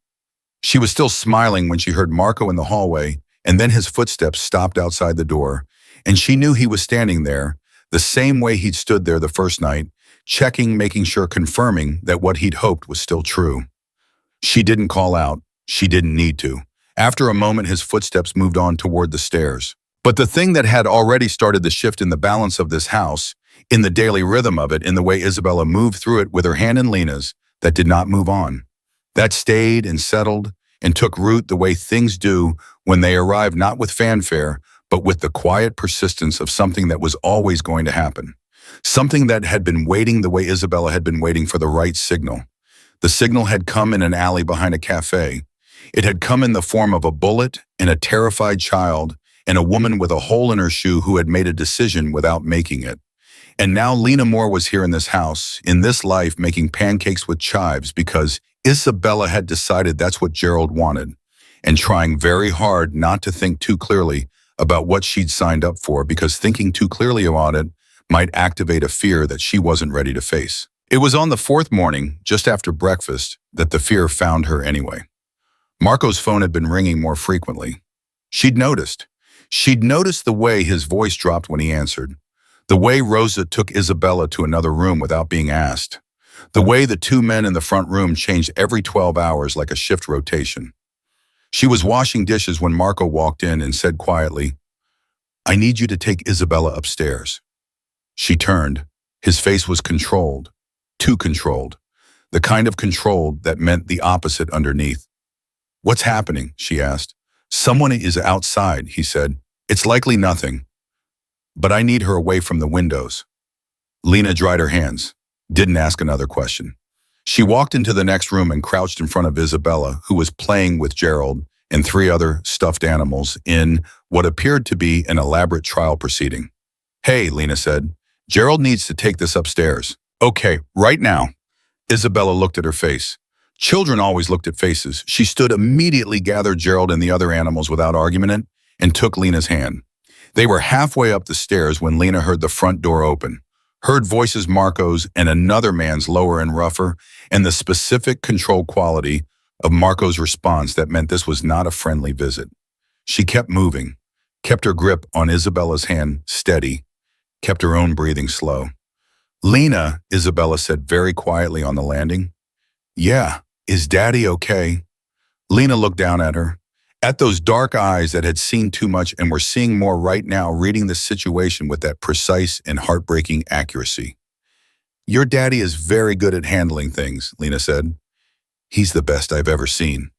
She was still smiling when she heard Marco in the hallway, and then his footsteps stopped outside the door, and she knew he was standing there, the same way he'd stood there the first night, checking, making sure, confirming that what he'd hoped was still true. She didn't call out. She didn't need to. After a moment, his footsteps moved on toward the stairs. But the thing that had already started the shift in the balance of this house, in the daily rhythm of it, in the way Isabella moved through it with her hand in Lena's, that did not move on. That stayed and settled and took root the way things do when they arrive not with fanfare, but with the quiet persistence of something that was always going to happen. Something that had been waiting the way Isabella had been waiting for the right signal. The signal had come in an alley behind a cafe. It had come in the form of a bullet and a terrified child and a woman with a hole in her shoe who had made a decision without making it. And now Lena Moore was here in this house, in this life, making pancakes with chives because Isabella had decided that's what Gerald wanted, and trying very hard not to think too clearly about what she'd signed up for, because thinking too clearly about it might activate a fear that she wasn't ready to face. It was on the 4th morning, just after breakfast, that the fear found her anyway. Marco's phone had been ringing more frequently. She'd noticed the way his voice dropped when he answered, the way Rosa took Isabella to another room without being asked, the way the 2 men in the front room changed every 12 hours like a shift rotation. She was washing dishes when Marco walked in and said quietly, I need you to take Isabella upstairs. She turned. His face was controlled, too controlled, the kind of controlled that meant the opposite underneath. What's happening? She asked. Someone is outside, he said. It's likely nothing, but I need her away from the windows. Lena dried her hands, didn't ask another question. She walked into the next room and crouched in front of Isabella, who was playing with Gerald and 3 other stuffed animals in what appeared to be an elaborate trial proceeding. Hey, Lena said, Gerald needs to take this upstairs. Okay, right now. Isabella looked at her face. Children always looked at faces. She stood immediately, gathered Gerald and the other animals without argument, and took Lena's hand. They were halfway up the stairs when Lena heard the front door open, heard voices Marco's and another man's lower and rougher, and the specific controlled quality of Marco's response that meant this was not a friendly visit. She kept moving, kept her grip on Isabella's hand steady, kept her own breathing slow. "Lena," Isabella said very quietly on the landing. "Yeah, is Daddy okay?" Lena looked down at her, at those dark eyes that had seen too much and were seeing more right now, reading the situation with that precise and heartbreaking accuracy. "Your daddy is very good at handling things," Lena said. "He's the best I've ever seen."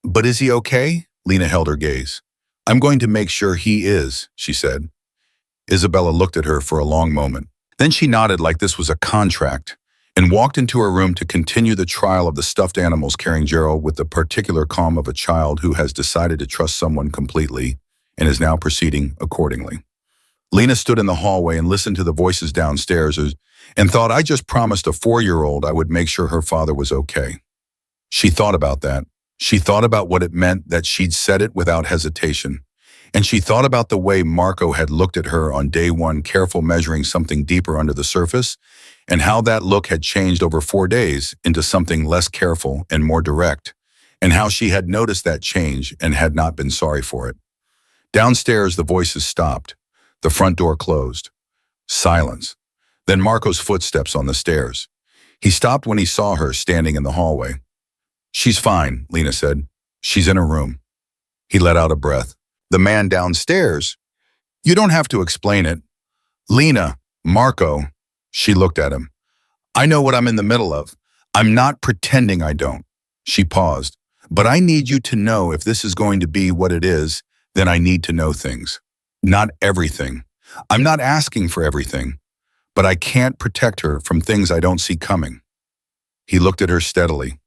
"But is he okay?" Lena held her gaze. "I'm going to make sure he is," she said. Isabella looked at her for a long moment. Then she nodded like this was a contract and walked into her room to continue the trial of the stuffed animals, carrying Gerald with the particular calm of a child who has decided to trust someone completely and is now proceeding accordingly. Lena stood in the hallway and listened to the voices downstairs and thought, "I just promised a 4-year-old I would make sure her father was okay." She thought about that. She thought about what it meant that she'd said it without hesitation. And she thought about the way Marco had looked at her on day one, careful, measuring something deeper under the surface, and how that look had changed over 4 days into something less careful and more direct, and how she had noticed that change and had not been sorry for it. Downstairs, the voices stopped. The front door closed. Silence. Then Marco's footsteps on the stairs. He stopped when he saw her standing in the hallway. "She's fine," Lena said. "She's in her room." He let out a breath. "The man downstairs? You don't have to explain it." "Lena, Marco," she looked at him. "I know what I'm in the middle of. I'm not pretending I don't." She paused. "But I need you to know if this is going to be what it is, then I need to know things. Not everything. I'm not asking for everything, but I can't protect her from things I don't see coming." He looked at her steadily.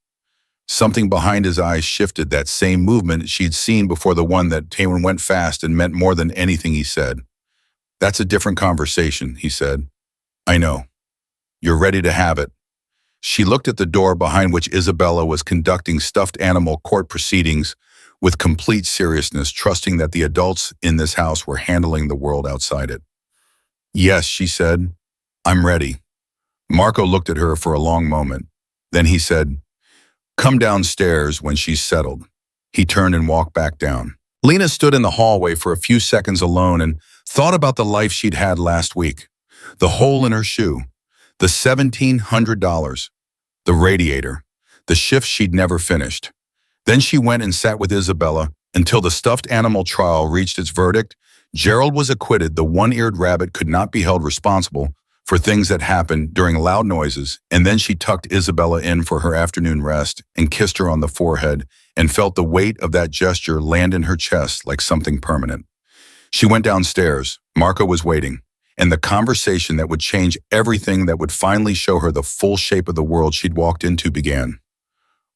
Something behind his eyes shifted, that same movement she'd seen before, the one that came and went fast and meant more than anything he said. "That's a different conversation," he said. "I know. You're ready to have it." She looked at the door behind which Isabella was conducting stuffed animal court proceedings with complete seriousness, trusting that the adults in this house were handling the world outside it. "Yes," she said. "I'm ready." Marco looked at her for a long moment. Then he said, "Come downstairs when she's settled." He turned and walked back down. Lena stood in the hallway for a few seconds alone and thought about the life she'd had last week. The hole in her shoe, the $1,700, the radiator, the shift she'd never finished. Then she went and sat with Isabella until the stuffed animal trial reached its verdict. Gerald was acquitted. The one-eared rabbit could not be held responsible for things that happened during loud noises, and then she tucked Isabella in for her afternoon rest and kissed her on the forehead and felt the weight of that gesture land in her chest like something permanent. She went downstairs. Marco was waiting, and the conversation that would change everything, that would finally show her the full shape of the world she'd walked into, began.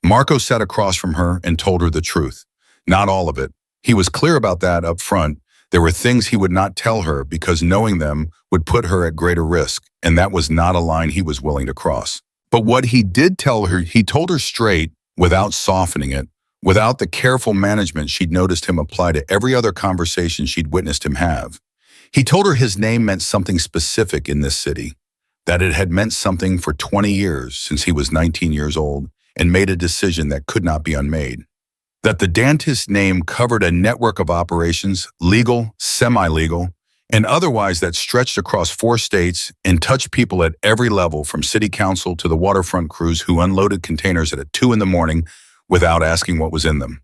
Marco sat across from her and told her the truth. Not all of it. He was clear about that up front. There were things he would not tell her because knowing them would put her at greater risk, and that was not a line he was willing to cross. But what he did tell her, he told her straight, without softening it, without the careful management she'd noticed him apply to every other conversation she'd witnessed him have. He told her his name meant something specific in this city, that it had meant something for 20 years since he was 19 years old and made a decision that could not be unmade. That the dentist's name covered a network of operations, legal, semi-legal, and otherwise, that stretched across 4 states and touched people at every level, from city council to the waterfront crews who unloaded containers at 2 in the morning without asking what was in them.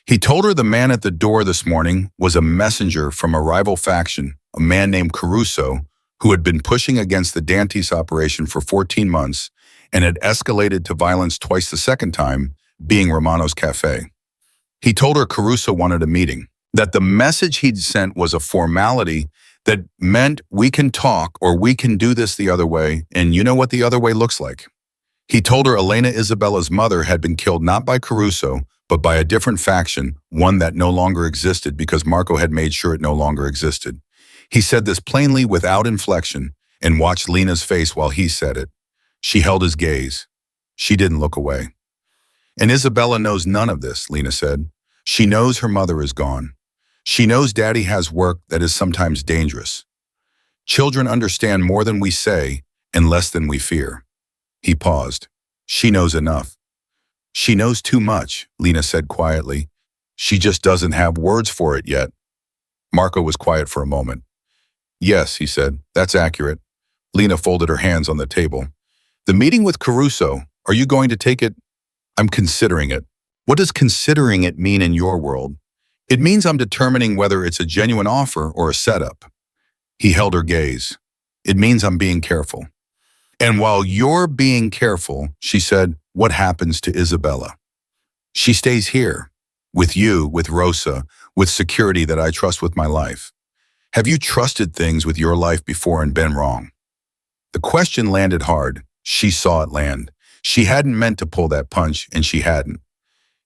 He told her the man at the door this morning was a messenger from a rival faction, a man named Caruso, who had been pushing against the Dantes operation for 14 months and had escalated to violence twice the second time, being Romano's Cafe. He told her Caruso wanted a meeting, that the message he'd sent was a formality that meant we can talk or we can do this the other way, and you know what the other way looks like. He told her Elena Isabella's mother had been killed not by Caruso, but by a different faction, one that no longer existed because Marco had made sure it no longer existed. He said this plainly without inflection and watched Lena's face while he said it. She held his gaze. She didn't look away. And Isabella knows none of this, Lena said. She knows her mother is gone. She knows Daddy has work that is sometimes dangerous. Children understand more than we say and less than we fear. He paused. She knows enough. She knows too much, Lena said quietly. She just doesn't have words for it yet. Marco was quiet for a moment. Yes, he said, that's accurate. Lena folded her hands on the table. The meeting with Caruso, are you going to take it? I'm considering it. What does considering it mean in your world? It means I'm determining whether it's a genuine offer or a setup. He held her gaze. It means I'm being careful. And while you're being careful, she said, what happens to Isabella? She stays here, with you, with Rosa, with security that I trust with my life. Have you trusted things with your life before and been wrong? The question landed hard. She saw it land. She hadn't meant to pull that punch, and she hadn't.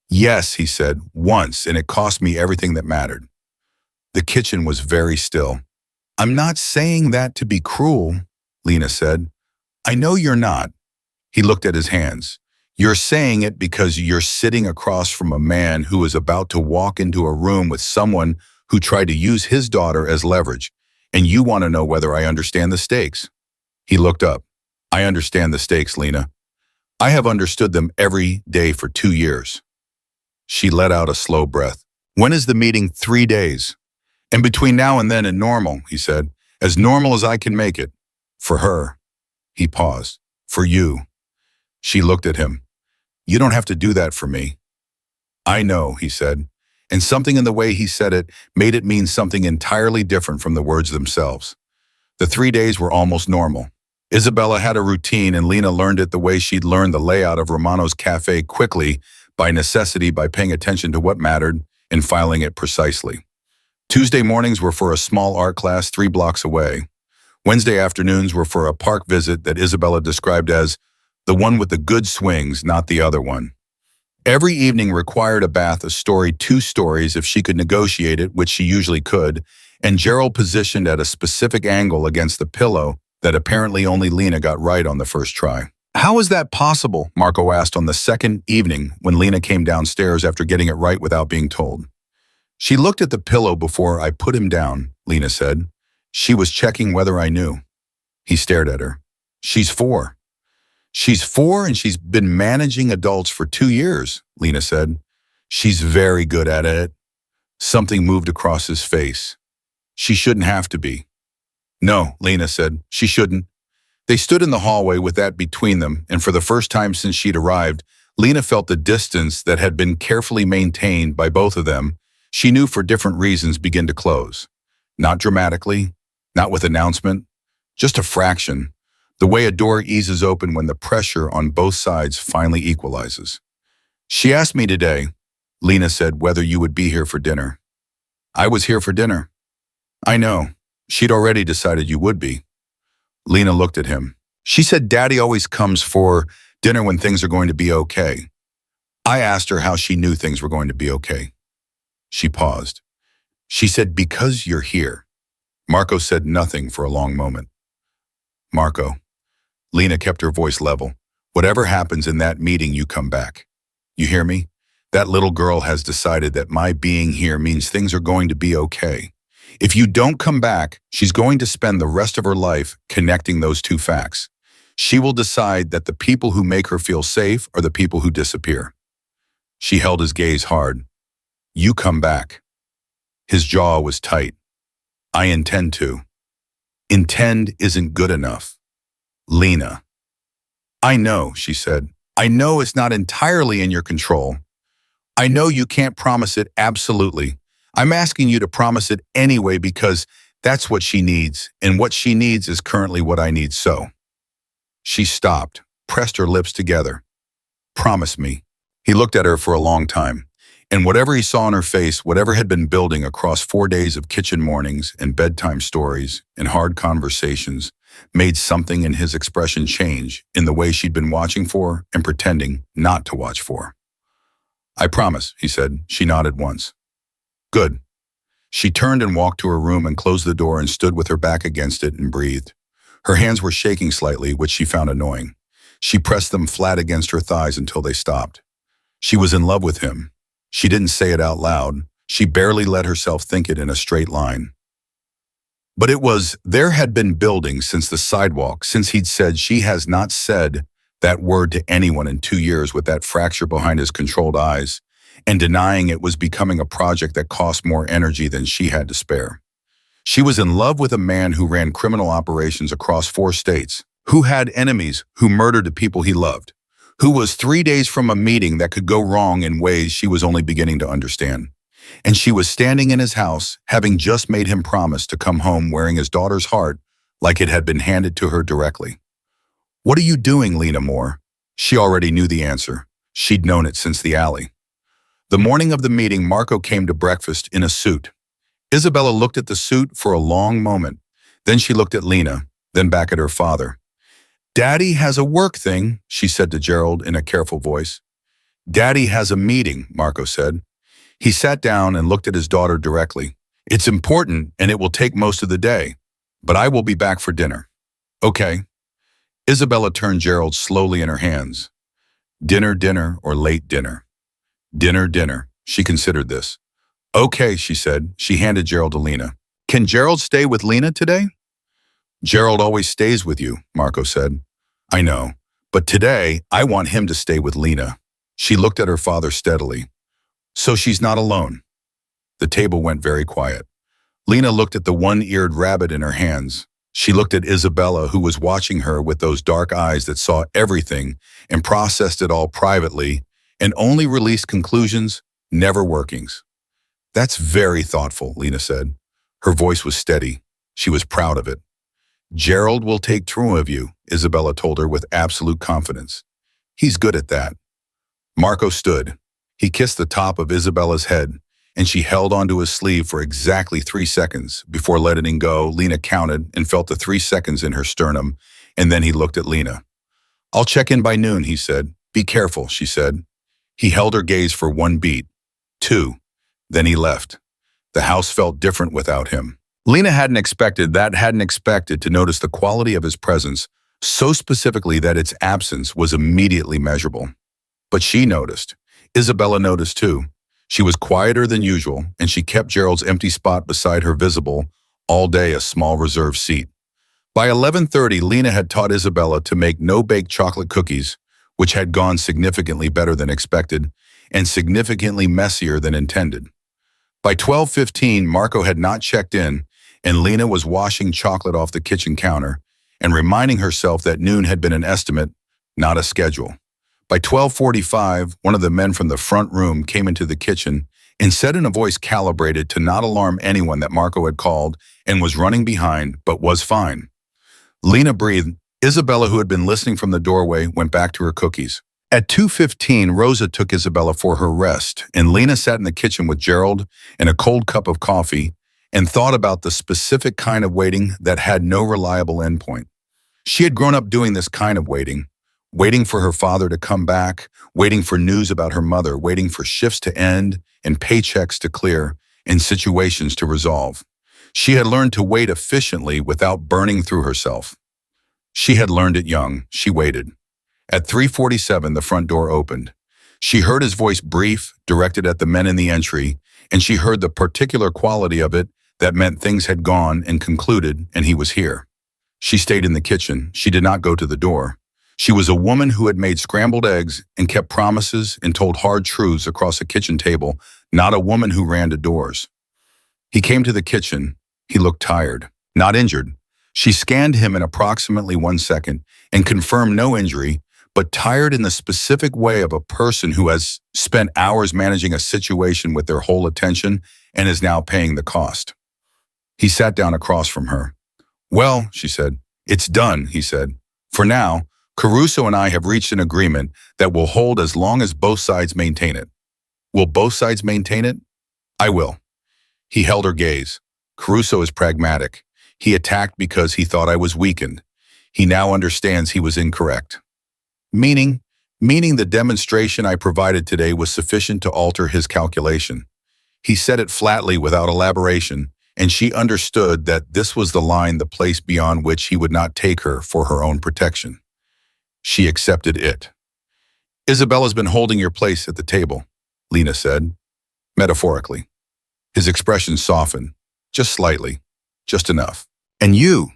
Yes, he said, once, and it cost me everything that mattered. The kitchen was very still. I'm not saying that to be cruel, Lena said. I know you're not. He looked at his hands. You're saying it because you're sitting across from a man who is about to walk into a room with someone who tried to use his daughter as leverage, and you want to know whether I understand the stakes. He looked up. I understand the stakes, Lena. I have understood them every day for 2 years. She let out a slow breath. When is the meeting? 3 days. And between now and then, normal, he said, as normal as I can make it. For her. He paused. For you. She looked at him. You don't have to do that for me. I know, he said, and something in the way he said it made it mean something entirely different from the words themselves. The 3 days were almost normal. Isabella had a routine, and Lena learned it the way she'd learned the layout of Romano's cafe quickly, by necessity, by paying attention to what mattered and filing it precisely. Tuesday mornings were for a small art class 3 blocks away. Wednesday afternoons were for a park visit that Isabella described as the one with the good swings, not the other one. Every evening required a bath, a story, 2 stories if she could negotiate it, which she usually could, and Gerald positioned at a specific angle against the pillow that apparently only Lena got right on the first try. How is that possible? Marco asked on the second evening when Lena came downstairs after getting it right without being told. She looked at the pillow before I put him down, Lena said. She was checking whether I knew. He stared at her. She's 4. She's 4 and she's been managing adults for 2 years, Lena said. She's very good at it. Something moved across his face. She shouldn't have to be. No, Lena said, she shouldn't. They stood in the hallway with that between them, and for the first time since she'd arrived, Lena felt the distance that had been carefully maintained by both of them, she knew for different reasons, begin to close. Not dramatically, not with announcement, just a fraction, the way a door eases open when the pressure on both sides finally equalizes. She asked me today, Lena said, whether you would be here for dinner. I was here for dinner. I know. She'd already decided you would be. Lena looked at him. She said Daddy always comes for dinner when things are going to be okay. I asked her how she knew things were going to be okay. She paused. She said, because you're here. Marco said nothing for a long moment. Marco. Lena kept her voice level. Whatever happens in that meeting, you come back. You hear me? That little girl has decided that my being here means things are going to be okay. If you don't come back, she's going to spend the rest of her life connecting those 2 facts. She will decide that the people who make her feel safe are the people who disappear. She held his gaze hard. You come back. His jaw was tight. I intend to. Intend isn't good enough. Lena. I know, she said. I know it's not entirely in your control. I know you can't promise it absolutely. I'm asking you to promise it anyway because that's what she needs, and what she needs is currently what I need, so. She stopped, pressed her lips together. Promise me. He looked at her for a long time, and whatever he saw in her face, whatever had been building across 4 days of kitchen mornings and bedtime stories and hard conversations, made something in his expression change in the way she'd been watching for and pretending not to watch for. I promise, he said. She nodded once. Good. She turned and walked to her room and closed the door and stood with her back against it and breathed. Her hands were shaking slightly, which she found annoying. She pressed them flat against her thighs until they stopped. She was in love with him. She didn't say it out loud. She barely let herself think it in a straight line. But there had been building since the sidewalk, since he'd said she has not said that word to anyone in 2 years with that fracture behind his controlled eyes, and denying it was becoming a project that cost more energy than she had to spare. She was in love with a man who ran criminal operations across 4 states, who had enemies, who murdered the people he loved, who was 3 days from a meeting that could go wrong in ways she was only beginning to understand. And she was standing in his house, having just made him promise to come home wearing his daughter's heart like it had been handed to her directly. "What are you doing, Lena Moore?" She already knew the answer. She'd known it since the alley. The morning of the meeting, Marco came to breakfast in a suit. Isabella looked at the suit for a long moment. Then she looked at Lena, then back at her father. "Daddy has a work thing," she said to Gerald in a careful voice. "Daddy has a meeting," Marco said. He sat down and looked at his daughter directly. "It's important and it will take most of the day, but I will be back for dinner." "Okay." Isabella turned Gerald slowly in her hands. "Dinner, dinner, or late dinner?" "Dinner, dinner." She considered this. "Okay," she said. She handed Gerald to Lena. "Can Gerald stay with Lena today?" "Gerald always stays with you," Marco said. "I know, but today I want him to stay with Lena." She looked at her father steadily. "So she's not alone." The table went very quiet. Lena looked at the one-eared rabbit in her hands. She looked at Isabella, who was watching her with those dark eyes that saw everything and processed it all privately and only released conclusions, never workings. "That's very thoughtful," Lena said. Her voice was steady. She was proud of it. "Gerald will take care of you," Isabella told her with absolute confidence. "He's good at that." Marco stood. He kissed the top of Isabella's head, and she held onto his sleeve for exactly 3 seconds. Before letting go, Lena counted and felt the 3 seconds in her sternum, and then he looked at Lena. "I'll check in by noon," he said. "Be careful," she said. He held her gaze for 1 beat, 2, then he left. The house felt different without him. Lena hadn't expected to notice the quality of his presence so specifically that its absence was immediately measurable. But she noticed. Isabella noticed too. She was quieter than usual, and she kept Gerald's empty spot beside her visible, all day a small reserved seat. By 11:30, Lena had taught Isabella to make no-bake chocolate cookies, which had gone significantly better than expected and significantly messier than intended. By 12:15, Marco had not checked in, and Lena was washing chocolate off the kitchen counter and reminding herself that noon had been an estimate, not a schedule. By 12:45, one of the men from the front room came into the kitchen and said in a voice calibrated to not alarm anyone that Marco had called and was running behind, but was fine. Lena breathed. Isabella, who had been listening from the doorway, went back to her cookies. At 2:15, Rosa took Isabella for her rest, and Lena sat in the kitchen with Gerald and a cold cup of coffee and thought about the specific kind of waiting that had no reliable endpoint. She had grown up doing this kind of waiting for her father to come back, waiting for news about her mother, waiting for shifts to end and paychecks to clear and situations to resolve. She had learned to wait efficiently without burning through herself. She had learned it young. She waited. At 3:47, the front door opened. She heard his voice, brief, directed at the men in the entry, and she heard the particular quality of it that meant things had gone and concluded, and he was here. She stayed in the kitchen. She did not go to the door. She was a woman who had made scrambled eggs and kept promises and told hard truths across a kitchen table, not a woman who ran to doors. He came to the kitchen. He looked tired, not injured. She scanned him in approximately 1 second and confirmed no injury, but tired in the specific way of a person who has spent hours managing a situation with their whole attention and is now paying the cost. He sat down across from her. "Well," she said. "It's done," he said. "For now, Caruso and I have reached an agreement that will hold as long as both sides maintain it." "Will both sides maintain it?" "I will." He held her gaze. "Caruso is pragmatic. He attacked because he thought I was weakened. He now understands he was incorrect." Meaning the demonstration I provided today was sufficient to alter his calculation. He said it flatly without elaboration, and she understood that this was the line, the place beyond which he would not take her for her own protection. She accepted it. Isabella's been holding your place at the table, Lena said, metaphorically. His expression softened, just slightly, just enough. And you?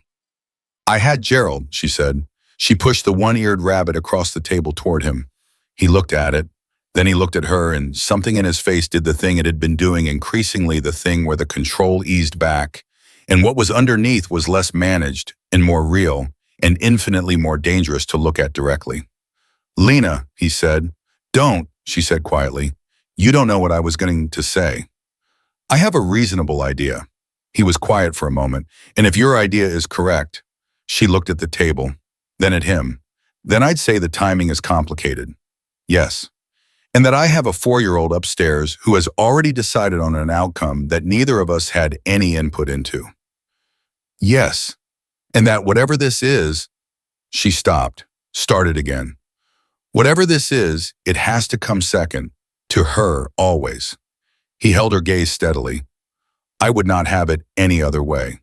I had Gerald, she said. She pushed the one-eared rabbit across the table toward him. He looked at it, then he looked at her, and something in his face did the thing it had been doing, increasingly the thing where the control eased back, and what was underneath was less managed and more real and infinitely more dangerous to look at directly. Lena, he said. Don't, she said quietly. You don't know what I was going to say. I have a reasonable idea. He was quiet for a moment, and if your idea is correct, she looked at the table, then at him. Then I'd say the timing is complicated. Yes. And that I have a 4-year-old upstairs who has already decided on an outcome that neither of us had any input into. Yes. And that whatever this is, she stopped, started again. Whatever this is, it has to come second, to her always. He held her gaze steadily. I would not have it any other way.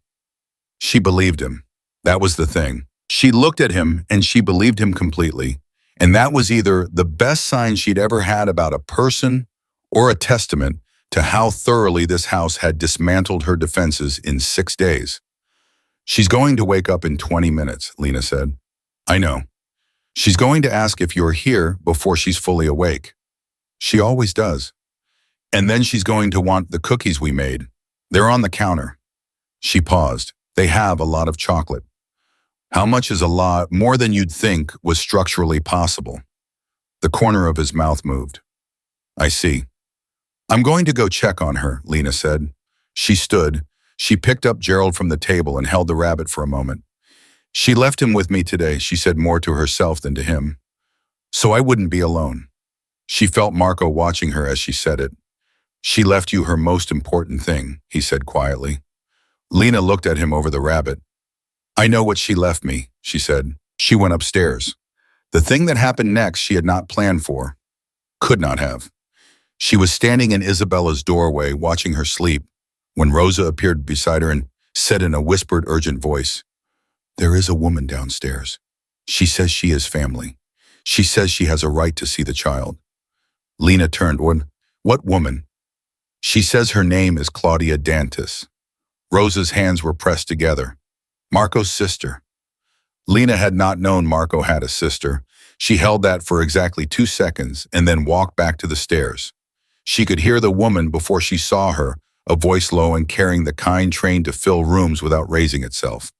She believed him. That was the thing. She looked at him and she believed him completely. And that was either the best sign she'd ever had about a person or a testament to how thoroughly this house had dismantled her defenses in 6 days. She's going to wake up in 20 minutes, Lena said. I know. She's going to ask if you're here before she's fully awake. She always does. And then she's going to want the cookies we made. They're on the counter. She paused. They have a lot of chocolate. How much is a lot? More than you'd think was structurally possible. The corner of his mouth moved. I see. I'm going to go check on her, Lena said. She stood. She picked up Gerald from the table and held the rabbit for a moment. She left him with me today, she said more to herself than to him. So I wouldn't be alone. She felt Marco watching her as she said it. She left you her most important thing, he said quietly. Lena looked at him over the rabbit. I know what she left me, she said. She went upstairs. The thing that happened next she had not planned for. Could not have. She was standing in Isabella's doorway watching her sleep when Rosa appeared beside her and said in a whispered, urgent voice, There is a woman downstairs. She says she is family. She says she has a right to see the child. Lena turned. What woman? She says her name is Claudia Dantas. Rosa's hands were pressed together. Marco's sister. Lena had not known Marco had a sister. She held that for exactly 2 seconds and then walked back to the stairs. She could hear the woman before she saw her, a voice low and carrying the kind trained to fill rooms without raising itself.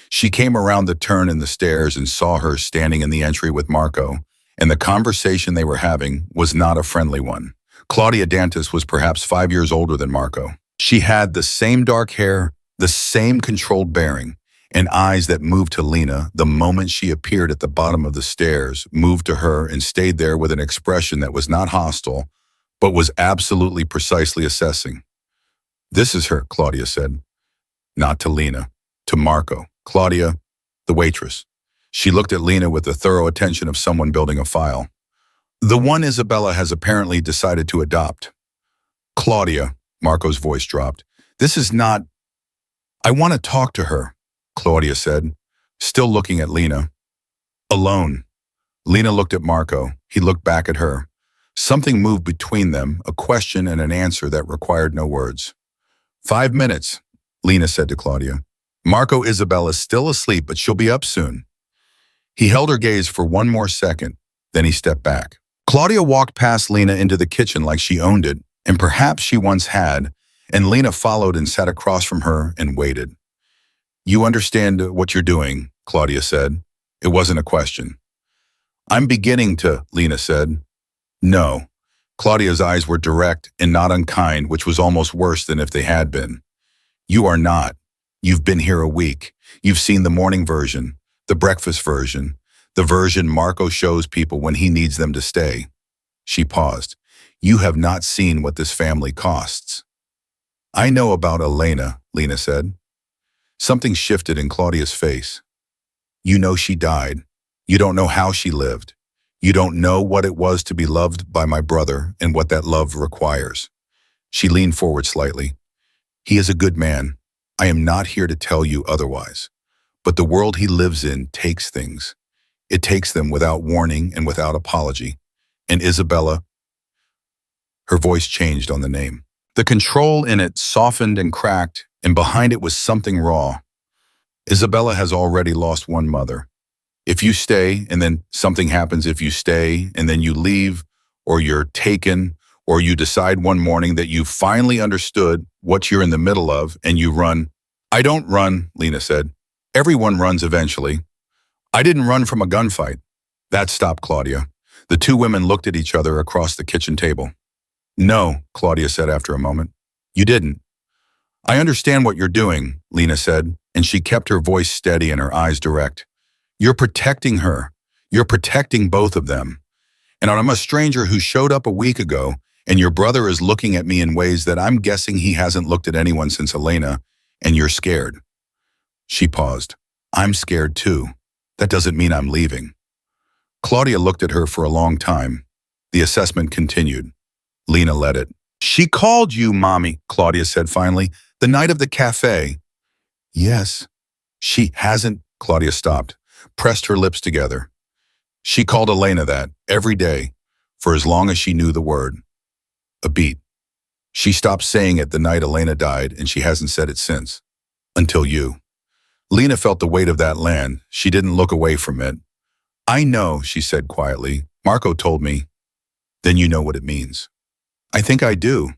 She came around the turn in the stairs and saw her standing in the entry with Marco, and the conversation they were having was not a friendly one. Claudia Dantas was perhaps 5 years older than Marco. She had the same dark hair, the same controlled bearing, and eyes that moved to Lena the moment she appeared at the bottom of the stairs, moved to her and stayed there with an expression that was not hostile, but was absolutely precisely assessing. This is her, Claudia said. Not to Lena, to Marco. Claudia, the waitress. She looked at Lena with the thorough attention of someone building a file. The one Isabella has apparently decided to adopt. Claudia, Marco's voice dropped. This is not... I want to talk to her, Claudia said, still looking at Lena. Alone. Lena looked at Marco. He looked back at her. Something moved between them, a question and an answer that required no words. 5 minutes, Lena said to Claudia. Marco, Isabella's still asleep, but she'll be up soon. He held her gaze for one more second, then he stepped back. Claudia walked past Lena into the kitchen like she owned it, and perhaps she once had, and Lena followed and sat across from her and waited. You understand what you're doing, Claudia said. It wasn't a question. I'm beginning to, Lena said. No. Claudia's eyes were direct and not unkind, which was almost worse than if they had been. You are not. You've been here a week. You've seen the morning version, the breakfast version, the version Marco shows people when he needs them to stay. She paused. You have not seen what this family costs. I know about Elena, Lena said. Something shifted in Claudia's face. You know she died. You don't know how she lived. You don't know what it was to be loved by my brother and what that love requires. She leaned forward slightly. He is a good man. I am not here to tell you otherwise. But the world he lives in takes things. It takes them without warning and without apology. And Isabella, her voice changed on the name. The control in it softened and cracked, and behind it was something raw. Isabella has already lost one mother. If you stay, and then something happens if you stay, and then you leave, or you're taken, or you decide one morning that you finally understood what you're in the middle of, and you run. I don't run, Lena said. Everyone runs eventually. I didn't run from a gunfight. That stopped Claudia. The two women looked at each other across the kitchen table. No, Claudia said after a moment. You didn't. I understand what you're doing, Lena said, and she kept her voice steady and her eyes direct. You're protecting her. You're protecting both of them. And I'm a stranger who showed up a week ago, and your brother is looking at me in ways that I'm guessing he hasn't looked at anyone since Elena, and you're scared. She paused. I'm scared too. That doesn't mean I'm leaving. Claudia looked at her for a long time. The assessment continued. Lena led it. She called you, Mommy, Claudia said finally, the night of the cafe. Yes. She hasn't, Claudia stopped, pressed her lips together. She called Elena that every day, for as long as she knew the word. A beat. She stopped saying it the night Elena died, and she hasn't said it since. Until you. Lena felt the weight of that land. She didn't look away from it. I know, she said quietly. Marco told me. Then you know what it means. I think I do.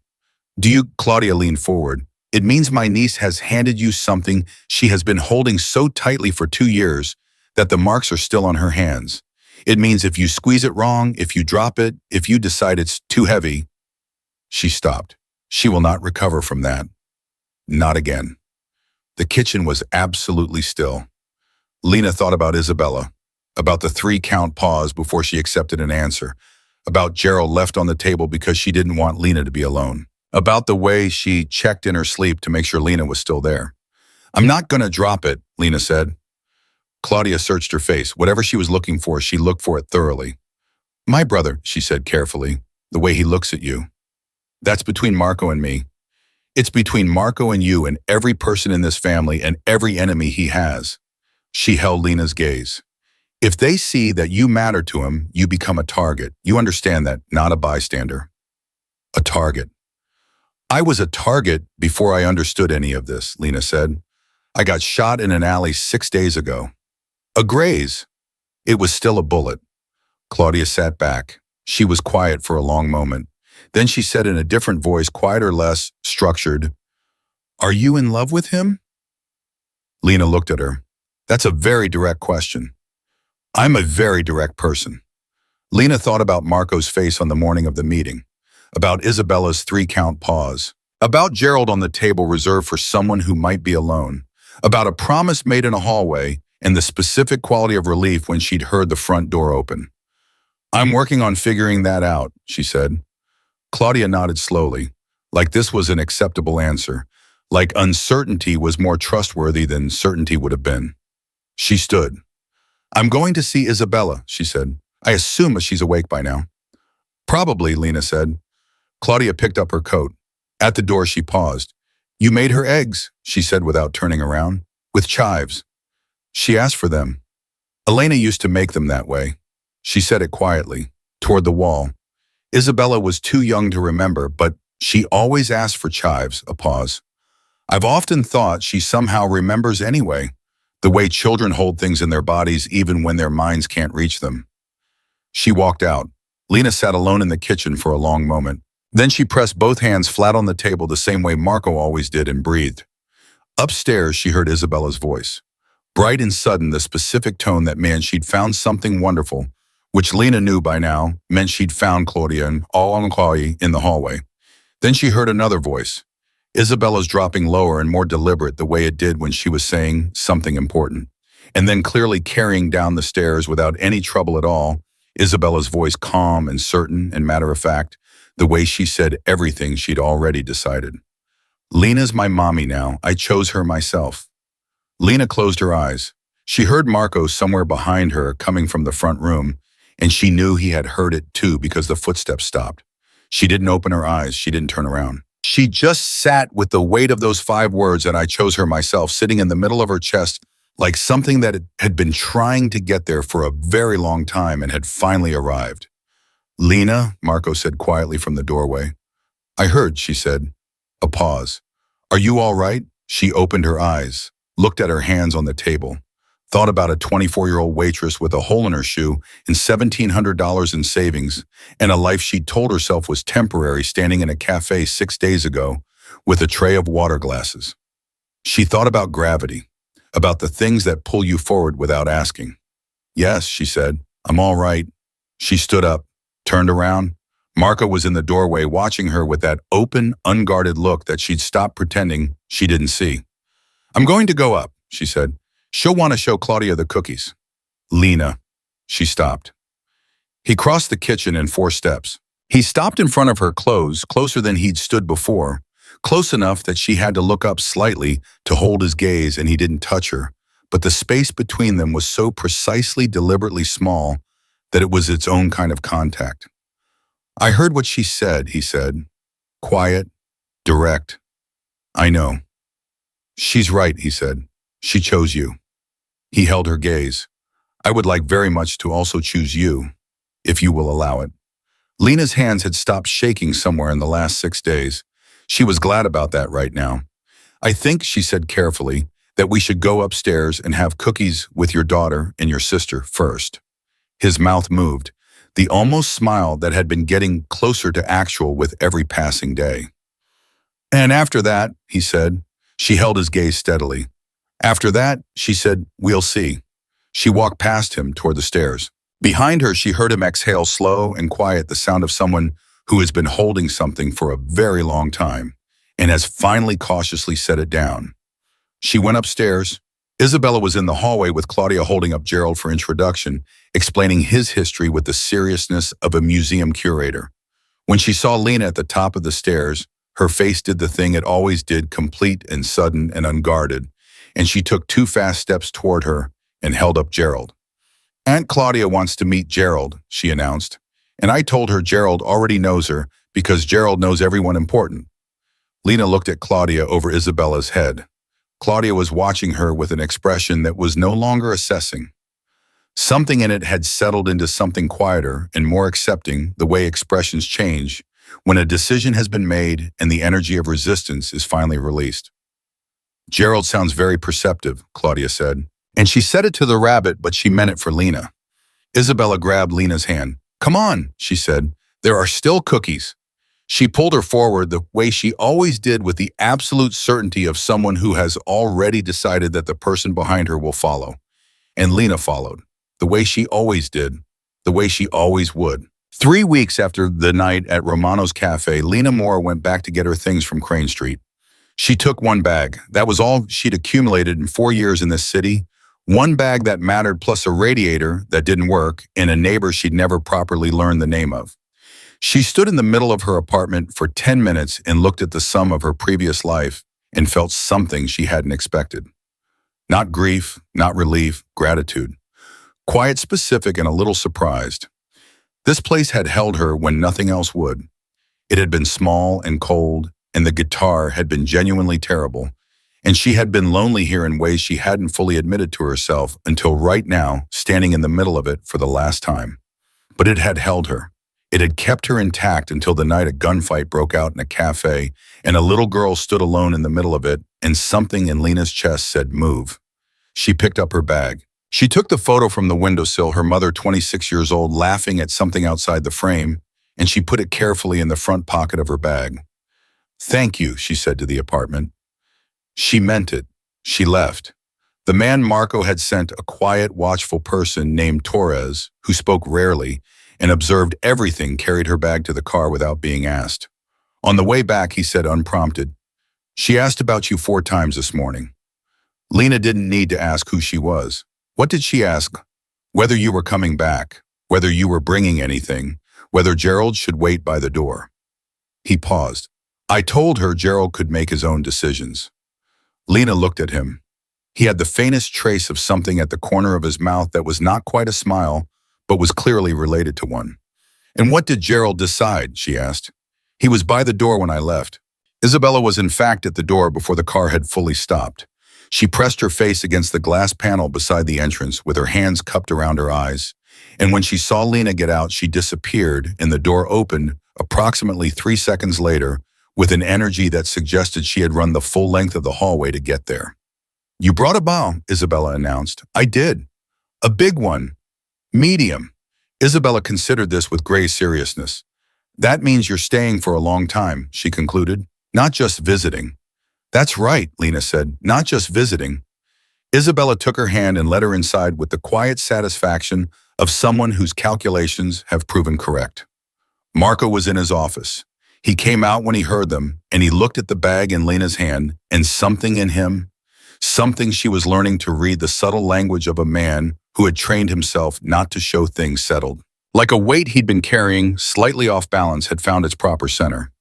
Do you? Claudia leaned forward. It means my niece has handed you something she has been holding so tightly for 2 years that the marks are still on her hands. It means if you squeeze it wrong, if you drop it, if you decide it's too heavy. She stopped. She will not recover from that. Not again. The kitchen was absolutely still. Lena thought about Isabella, about the 3-count pause before she accepted an answer, about Gerald left on the table because she didn't want Lena to be alone, about the way she checked in her sleep to make sure Lena was still there. I'm not going to drop it, Lena said. Claudia searched her face. Whatever she was looking for, she looked for it thoroughly. My brother, she said carefully, the way he looks at you. That's between Marco and me. It's between Marco and you and every person in this family and every enemy he has. She held Lena's gaze. If they see that you matter to him, you become a target. You understand that, not a bystander. A target. I was a target before I understood any of this, Lena said. I got shot in an alley 6 days ago. A graze. It was still a bullet. Claudia sat back. She was quiet for a long moment. Then she said in a different voice, quieter, less structured, Are you in love with him? Lena looked at her. That's a very direct question. I'm a very direct person. Lena thought about Marco's face on the morning of the meeting, about Isabella's 3-count pause, about Gerald on the table reserved for someone who might be alone, about a promise made in a hallway and the specific quality of relief when she'd heard the front door open. I'm working on figuring that out, she said. Claudia nodded slowly, like this was an acceptable answer, like uncertainty was more trustworthy than certainty would have been. She stood. I'm going to see Isabella, she said. I assume she's awake by now. Probably, Lena said. Claudia picked up her coat. At the door, she paused. You made her eggs, she said without turning around, with chives. She asked for them. Elena used to make them that way. She said it quietly, toward the wall. Isabella was too young to remember, but she always asked for chives, a pause. I've often thought she somehow remembers anyway, the way children hold things in their bodies even when their minds can't reach them. She walked out. Lena sat alone in the kitchen for a long moment. Then she pressed both hands flat on the table the same way Marco always did and breathed. Upstairs, she heard Isabella's voice. Bright and sudden, the specific tone that meant she'd found something wonderful, which Lena knew by now meant she'd found Claudia and all on Chloe in the hallway. Then she heard another voice. Isabella's dropping lower and more deliberate the way it did when she was saying something important. And then clearly carrying down the stairs without any trouble at all, Isabella's voice calm and certain and matter-of-fact, the way she said everything she'd already decided. Lena's my mommy now. I chose her myself. Lena closed her eyes. She heard Marco somewhere behind her coming from the front room, and she knew he had heard it too because the footsteps stopped. She didn't open her eyes. She didn't turn around. She just sat with the weight of those 5 words, and I chose her myself, sitting in the middle of her chest like something that had been trying to get there for a very long time and had finally arrived. "Lena," Marco said quietly from the doorway. "I heard," she said. A pause. "Are you all right?" She opened her eyes, looked at her hands on the table, thought about a 24-year-old waitress with a hole in her shoe and $1,700 in savings, and a life she'd told herself was temporary standing in a cafe 6 days ago with a tray of water glasses. She thought about gravity, about the things that pull you forward without asking. "Yes," she said, "I'm all right." She stood up, turned around. Marco was in the doorway watching her with that open, unguarded look that she'd stopped pretending she didn't see. "I'm going to go up," she said. "She'll want to show Claudia the cookies." "Lena." She stopped. He crossed the kitchen in 4 steps. He stopped in front of her closer than he'd stood before, close enough that she had to look up slightly to hold his gaze, and he didn't touch her. But the space between them was so precisely, deliberately small that it was its own kind of contact. "I heard what she said," he said. Quiet, direct. "I know." "She's right," he said. "She chose you." He held her gaze. "I would like very much to also choose you, if you will allow it." Lena's hands had stopped shaking somewhere in the last 6 days. She was glad about that right now. "I think," she said carefully, "that we should go upstairs and have cookies with your daughter and your sister first." His mouth moved, the almost smile that had been getting closer to actual with every passing day. "And after that," he said. She held his gaze steadily. "After that," she said, "we'll see." She walked past him toward the stairs. Behind her, she heard him exhale slow and quiet, the sound of someone who has been holding something for a very long time and has finally cautiously set it down. She went upstairs. Isabella was in the hallway with Claudia holding up Gerald for introduction, explaining his history with the seriousness of a museum curator. When she saw Lena at the top of the stairs, her face did the thing it always did, complete and sudden and unguarded, and she took 2 fast steps toward her and held up Gerald. "Aunt Claudia wants to meet Gerald," she announced, "and I told her Gerald already knows her because Gerald knows everyone important." Lena looked at Claudia over Isabella's head. Claudia was watching her with an expression that was no longer assessing. Something in it had settled into something quieter and more accepting, the way expressions change when a decision has been made and the energy of resistance is finally released. "Gerald sounds very perceptive," Claudia said. And she said it to the rabbit, but she meant it for Lena. Isabella grabbed Lena's hand. "Come on," she said. "There are still cookies." She pulled her forward the way she always did, with the absolute certainty of someone who has already decided that the person behind her will follow. And Lena followed, the way she always did, the way she always would. 3 weeks after the night at Romano's Cafe, Lena Moore went back to get her things from Crane Street. She took one bag. That was all she'd accumulated in 4 years in this city. One bag that mattered, plus a radiator that didn't work and a neighbor she'd never properly learned the name of. She stood in the middle of her apartment for 10 minutes and looked at the sum of her previous life and felt something she hadn't expected. Not grief, not relief, gratitude. Quiet, specific, and a little surprised. This place had held her when nothing else would. It had been small and cold, and the guitar had been genuinely terrible, and she had been lonely here in ways she hadn't fully admitted to herself until right now, standing in the middle of it for the last time. But it had held her. It had kept her intact until the night a gunfight broke out in a cafe, and a little girl stood alone in the middle of it, and something in Lena's chest said, "Move." She picked up her bag. She took the photo from the windowsill, her mother 26 years old, laughing at something outside the frame, and she put it carefully in the front pocket of her bag. "Thank you," she said to the apartment. She meant it. She left. The man Marco had sent, a quiet, watchful person named Torres, who spoke rarely and observed everything, carried her bag to the car without being asked. On the way back, he said unprompted, "She asked about you 4 times this morning." Lena didn't need to ask who she was. What did she ask? Whether you were coming back, whether you were bringing anything, whether Gerald should wait by the door. He paused. "I told her Gerald could make his own decisions." Lena looked at him. He had the faintest trace of something at the corner of his mouth that was not quite a smile, but was clearly related to one. "And what did Gerald decide?" she asked. "He was by the door when I left." Isabella was in fact at the door before the car had fully stopped. She pressed her face against the glass panel beside the entrance with her hands cupped around her eyes. And when she saw Lena get out, she disappeared and the door opened approximately 3 seconds later with an energy that suggested she had run the full length of the hallway to get there. "You brought a bomb," Isabella announced. "I did. A big one. Medium." Isabella considered this with grave seriousness. "That means you're staying for a long time," she concluded. "Not just visiting." "That's right," Lena said. "Not just visiting." Isabella took her hand and led her inside with the quiet satisfaction of someone whose calculations have proven correct. Marco was in his office. He came out when he heard them, and he looked at the bag in Lena's hand, and something in him, something she was learning to read the subtle language of a man who had trained himself not to show things settled. Like a weight he'd been carrying, slightly off balance, had found its proper center.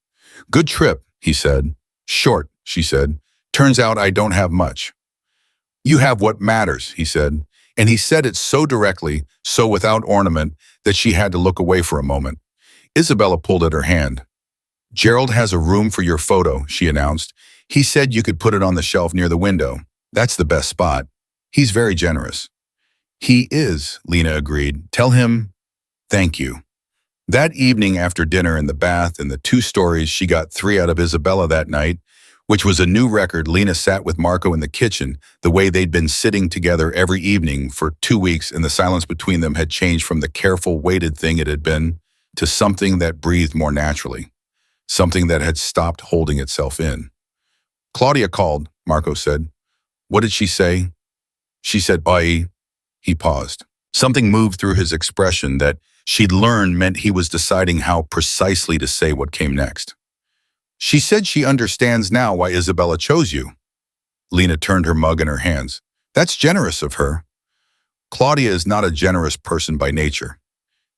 "Good trip," he said. "Short," she said. "Turns out I don't have much." "You have what matters," he said. And he said it so directly, so without ornament, that she had to look away for a moment. Isabella pulled at her hand. "Gerald has a room for your photo," she announced. "He said you could put it on the shelf near the window. That's the best spot. He's very generous." "He is," Lena agreed. "Tell him, thank you." That evening after dinner in the bath and the 2 stories, she got 3 out of Isabella that night, which was a new record. Lena sat with Marco in the kitchen, the way they'd been sitting together every evening for 2 weeks, and the silence between them had changed from the careful, weighted thing it had been to something that breathed more naturally, something that had stopped holding itself in. "Claudia called," Marco said. "What did she say?" "She said, bye." He paused. Something moved through his expression that she'd learned meant he was deciding how precisely to say what came next. "She said she understands now why Isabella chose you." Lena turned her mug in her hands. "That's generous of her." "Claudia is not a generous person by nature."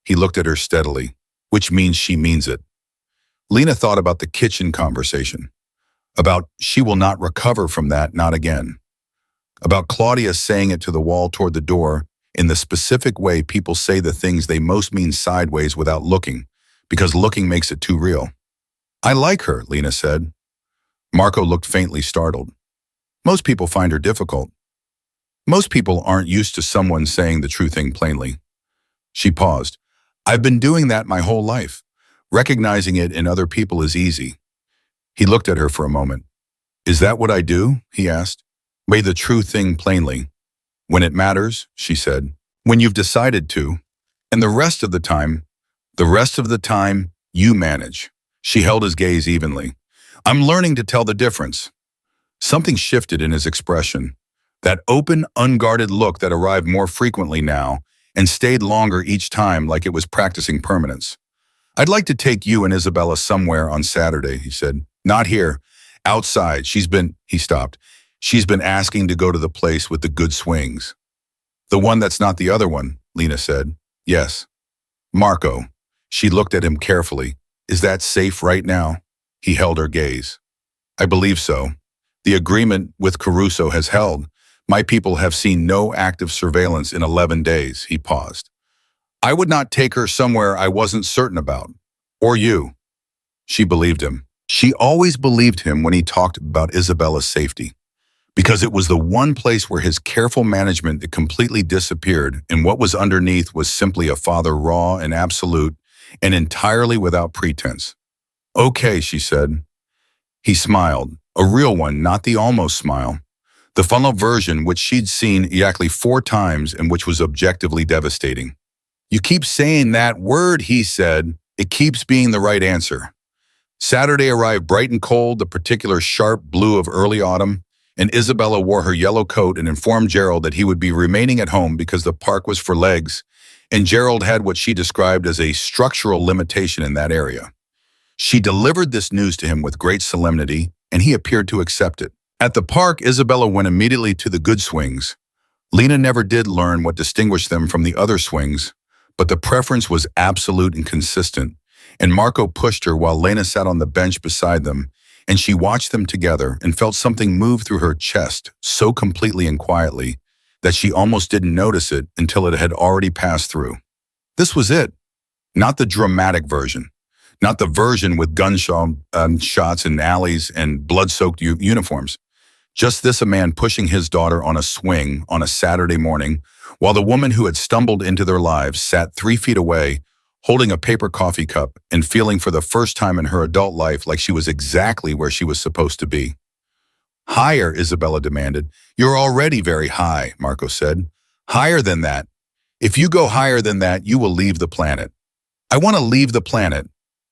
He looked at her steadily, "which means she means it." Lena thought about the kitchen conversation, about she will not recover from that, not again, about Claudia saying it to the wall toward the door in the specific way people say the things they most mean sideways without looking, because looking makes it too real. "I like her," Lena said. Marco looked faintly startled. "Most people find her difficult. Most people aren't used to someone saying the true thing plainly." She paused. "I've been doing that my whole life. Recognizing it in other people is easy." He looked at her for a moment. "Is that what I do?" he asked. "Say the true thing plainly. When it matters," she said. "When you've decided to. And the rest of the time, you manage." She held his gaze evenly. "I'm learning to tell the difference." Something shifted in his expression. That open, unguarded look that arrived more frequently now and stayed longer each time, like it was practicing permanence. "I'd like to take you and Isabella somewhere on Saturday," he said. "Not here. Outside. He stopped. "She's been asking to go to the place with the good swings." "The one that's not the other one," Lena said. "Yes." "Marco." She looked at him carefully. "Is that safe right now?" He held her gaze. "I believe so. The agreement with Caruso has held. My people have seen no active surveillance in 11 days. He paused. "I would not take her somewhere I wasn't certain about. Or you." She believed him. She always believed him when he talked about Isabella's safety, because it was the one place where his careful management had completely disappeared, and what was underneath was simply a father raw and absolute, and entirely without pretense. "Okay," she said. He smiled, a real one, not the almost smile. The funnel version, which she'd seen exactly 4 times and which was objectively devastating. "You keep saying that word," he said. "It keeps being the right answer." Saturday arrived bright and cold, the particular sharp blue of early autumn, and Isabella wore her yellow coat and informed Gerald that he would be remaining at home because the park was for legs, and Gerald had what she described as a structural limitation in that area. She delivered this news to him with great solemnity, and he appeared to accept it. At the park, Isabella went immediately to the good swings. Lena never did learn what distinguished them from the other swings, but the preference was absolute and consistent, and Marco pushed her while Lena sat on the bench beside them, and she watched them together and felt something move through her chest so completely and quietly that she almost didn't notice it until it had already passed through. This was it. Not the dramatic version. Not the version with gunshots in alleys and blood-soaked uniforms. Just this, a man pushing his daughter on a swing on a Saturday morning, while the woman who had stumbled into their lives sat 3 feet away, holding a paper coffee cup and feeling for the first time in her adult life like she was exactly where she was supposed to be. Higher, Isabella demanded. You're already very high, Marco said. Higher than that. If you go higher than that, you will leave the planet. I want to leave the planet.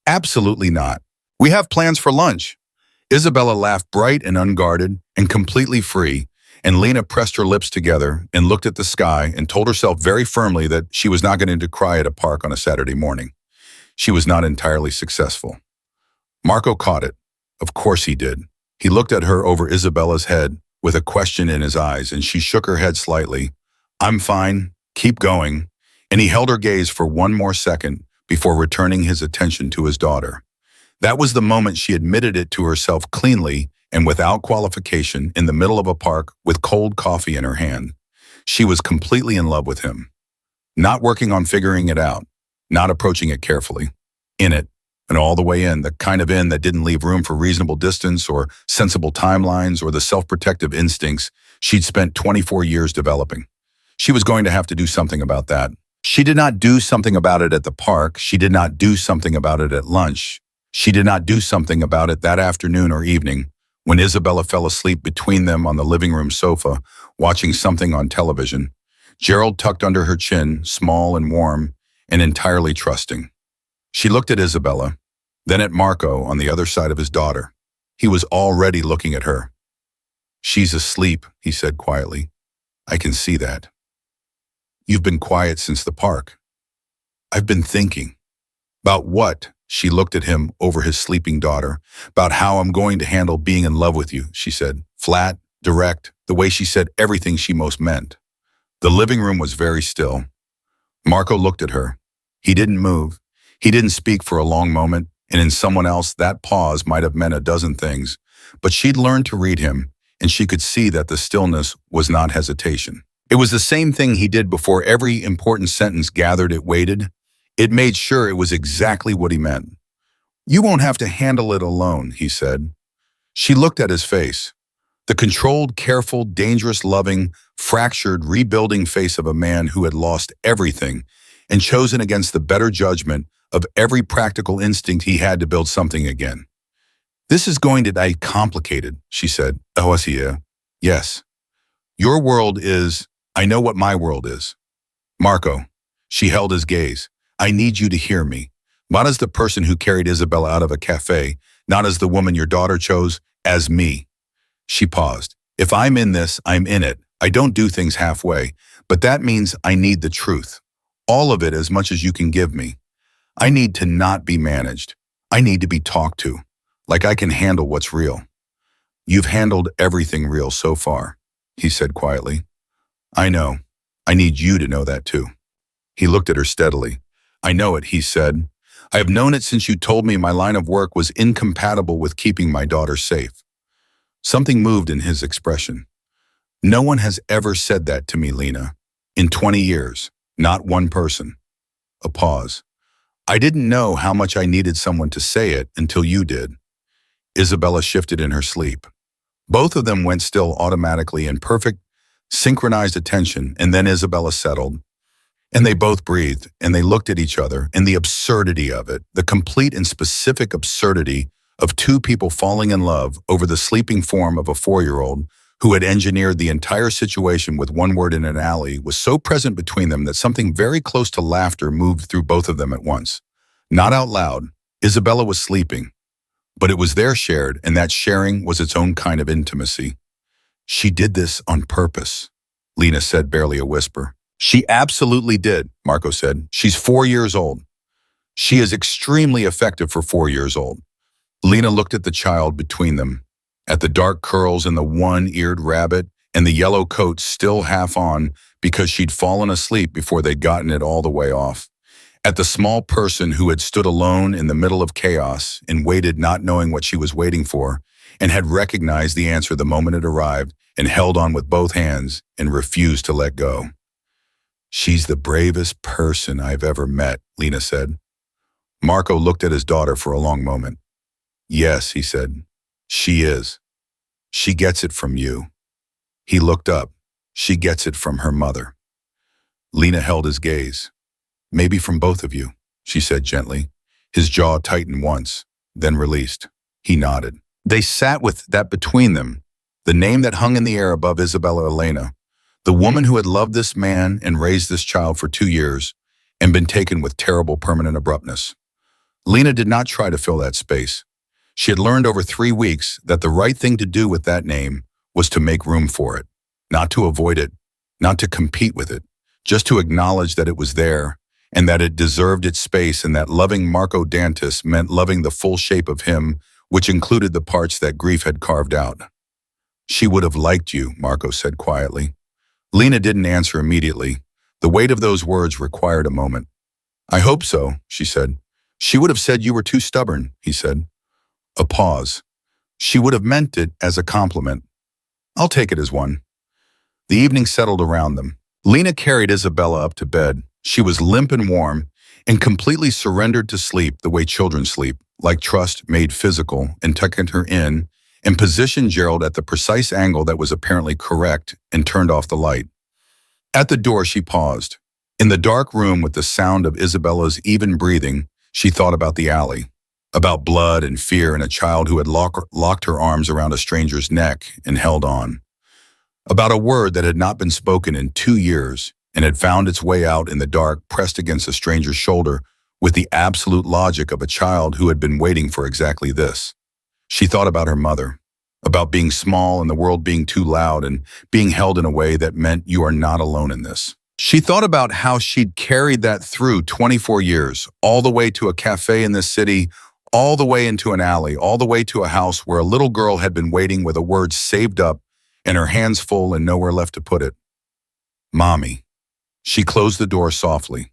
Absolutely not. We have plans for lunch. Isabella laughed, bright and unguarded and completely free, and Lena pressed her lips together and looked at the sky and told herself very firmly that she was not going to cry at a park on a Saturday morning. She was not entirely successful. Marco caught it. Of course he did. He looked at her over Isabella's head with a question in his eyes, and she shook her head slightly. I'm fine. Keep going. And he held her gaze for one more second before returning his attention to his daughter. That was the moment she admitted it to herself cleanly and without qualification in the middle of a park with cold coffee in her hand. She was completely in love with him. Not working on figuring it out, not approaching it carefully. In it, and all the way in, the kind of in that didn't leave room for reasonable distance or sensible timelines or the self-protective instincts she'd spent 24 years developing. She was going to have to do something about that. She did not do something about it at the park. She did not do something about it at lunch. She did not do something about it that afternoon or evening when Isabella fell asleep between them on the living room sofa, watching something on television, Gerald tucked under her chin, small and warm and entirely trusting. She looked at Isabella, then at Marco on the other side of his daughter. He was already looking at her. She's asleep, he said quietly. I can see that. You've been quiet since the park. I've been thinking. About what? She looked at him over his sleeping daughter. About how I'm going to handle being in love with you, she said. Flat, direct, the way she said everything she most meant. The living room was very still. Marco looked at her. He didn't move. He didn't speak for a long moment, and in someone else that pause might have meant a dozen things. But she'd learned to read him, and she could see that the stillness was not hesitation. It was the same thing he did before every important sentence gathered. It waited. It made sure it was exactly what he meant. You won't have to handle it alone, he said. She looked at his face. The controlled, careful, dangerous, loving, fractured, rebuilding face of a man who had lost everything and chosen against the better judgment of every practical instinct he had to build something again. This is going to be complicated, she said. Oh, I see. Yes. Your world is, I know what my world is. Marco, she held his gaze. I need you to hear me. Not as the person who carried Isabella out of a cafe, not as the woman your daughter chose, as me. She paused. If I'm in this, I'm in it. I don't do things halfway, but that means I need the truth. All of it as much as you can give me. I need to not be managed. I need to be talked to, like I can handle what's real. You've handled everything real so far, he said quietly. I know. I need you to know that too. He looked at her steadily. I know it, he said. I have known it since you told me my line of work was incompatible with keeping my daughter safe. Something moved in his expression. No one has ever said that to me, Lena. In 20 years, not one person. A pause. I didn't know how much I needed someone to say it until you did. Isabella shifted in her sleep. Both of them went still automatically in perfect, synchronized attention, and then Isabella settled. And they both breathed, and they looked at each other, and the absurdity of it, the complete and specific absurdity of two people falling in love over the sleeping form of a 4-year-old who had engineered the entire situation with one word in an alley, was so present between them that something very close to laughter moved through both of them at once. Not out loud. Isabella was sleeping, but it was their shared, and that sharing was its own kind of intimacy. She did this on purpose, Lena said, barely a whisper. She absolutely did, Marco said. She's 4 years old. She is extremely effective for 4 years old. Lena looked at the child between them, at the dark curls and the one-eared rabbit and the yellow coat still half on because she'd fallen asleep before they'd gotten it all the way off. At the small person who had stood alone in the middle of chaos and waited not knowing what she was waiting for and had recognized the answer the moment it arrived and held on with both hands and refused to let go. She's the bravest person I've ever met, Lena said. Marco looked at his daughter for a long moment. Yes, he said. She is. She gets it from you. He looked up. She gets it from her mother. Lena held his gaze. Maybe from both of you, she said gently. His jaw tightened once, then released. He nodded. They sat with that between them, the name that hung in the air above Isabella Elena, the woman who had loved this man and raised this child for 2 years and been taken with terrible permanent abruptness. Lena did not try to fill that space. She had learned over 3 weeks that the right thing to do with that name was to make room for it, not to avoid it, not to compete with it, just to acknowledge that it was there and that it deserved its space, and that loving Marco Dantas meant loving the full shape of him, which included the parts that grief had carved out. She would have liked you, Marco said quietly. Lena didn't answer immediately. The weight of those words required a moment. I hope so, she said. She would have said you were too stubborn, he said. A pause. She would have meant it as a compliment. I'll take it as one. The evening settled around them. Lena carried Isabella up to bed. She was limp and warm and completely surrendered to sleep the way children sleep, like trust made physical, and tucked her in and positioned Gerald at the precise angle that was apparently correct and turned off the light. At the door, she paused. In the dark room with the sound of Isabella's even breathing, she thought about the alley, about blood and fear and a child who had locked her arms around a stranger's neck and held on, about a word that had not been spoken in 2 years and had found its way out in the dark, pressed against a stranger's shoulder with the absolute logic of a child who had been waiting for exactly this. She thought about her mother, about being small and the world being too loud and being held in a way that meant you are not alone in this. She thought about how she'd carried that through 24 years, all the way to a cafe in this city, all the way into an alley, all the way to a house where a little girl had been waiting with a word saved up and her hands full and nowhere left to put it. Mommy. She closed the door softly.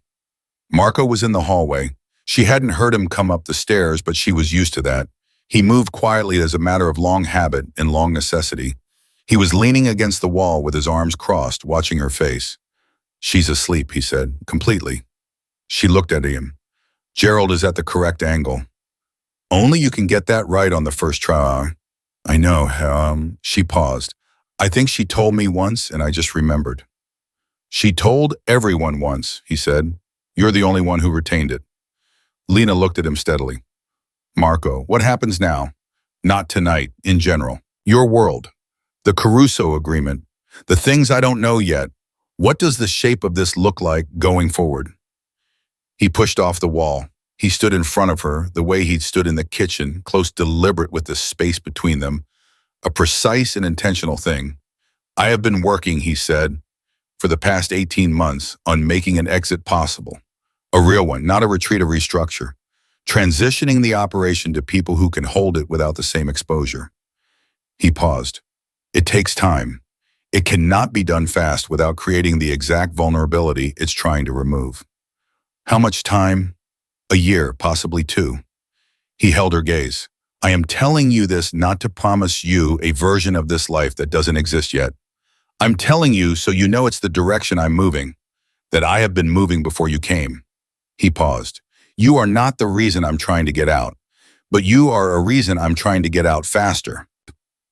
Marco was in the hallway. She hadn't heard him come up the stairs, but she was used to that. He moved quietly as a matter of long habit and long necessity. He was leaning against the wall with his arms crossed, watching her face. She's asleep, he said, completely. She looked at him. Gerald is at the correct angle. Only you can get that right on the first try. I know, she paused. I think she told me once and I just remembered. She told everyone once, he said. You're the only one who retained it. Lena looked at him steadily. Marco, what happens now? Not tonight, in general. Your world. The Caruso agreement. The things I don't know yet. What does the shape of this look like going forward? He pushed off the wall. He stood in front of her, the way he'd stood in the kitchen, close, deliberate with the space between them. A precise and intentional thing. I have been working, he said, for the past 18 months on making an exit possible. A real one, not a retreat, a restructure. Transitioning the operation to people who can hold it without the same exposure. He paused. It takes time. It cannot be done fast without creating the exact vulnerability it's trying to remove. How much time? A year, possibly 2. He held her gaze. I am telling you this not to promise you a version of this life that doesn't exist yet. I'm telling you so you know it's the direction I'm moving, that I have been moving before you came. He paused. You are not the reason I'm trying to get out, but you are a reason I'm trying to get out faster.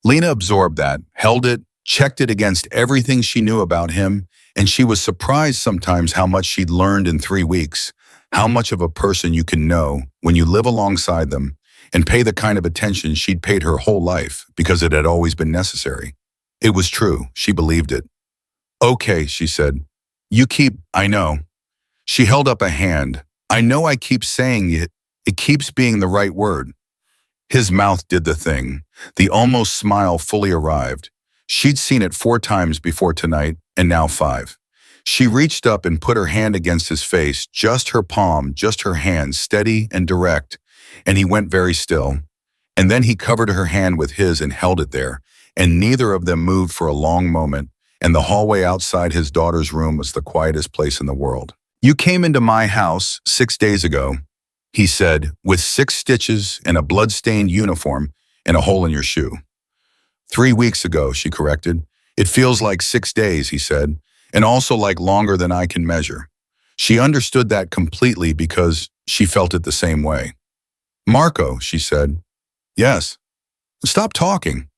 Lena absorbed that, held it, checked it against everything she knew about him, and she was surprised sometimes how much she'd learned in 3 weeks, how much of a person you can know when you live alongside them and pay the kind of attention she'd paid her whole life because it had always been necessary. It was true. She believed it. Okay, she said. I know. She held up a hand. I know I keep saying it. It keeps being the right word. His mouth did the thing. The almost smile fully arrived. She'd seen it 4 times before tonight, and now 5. She reached up and put her hand against his face, just her palm, just her hand, steady and direct, and he went very still. And then he covered her hand with his and held it there, and neither of them moved for a long moment, and the hallway outside his daughter's room was the quietest place in the world. You came into my house 6 days ago, he said, with 6 stitches and a blood-stained uniform and a hole in your shoe. 3 weeks ago, she corrected. It feels like 6 days, he said, and also like longer than I can measure. She understood that completely because she felt it the same way. Marco, she said. Yes. Stop talking.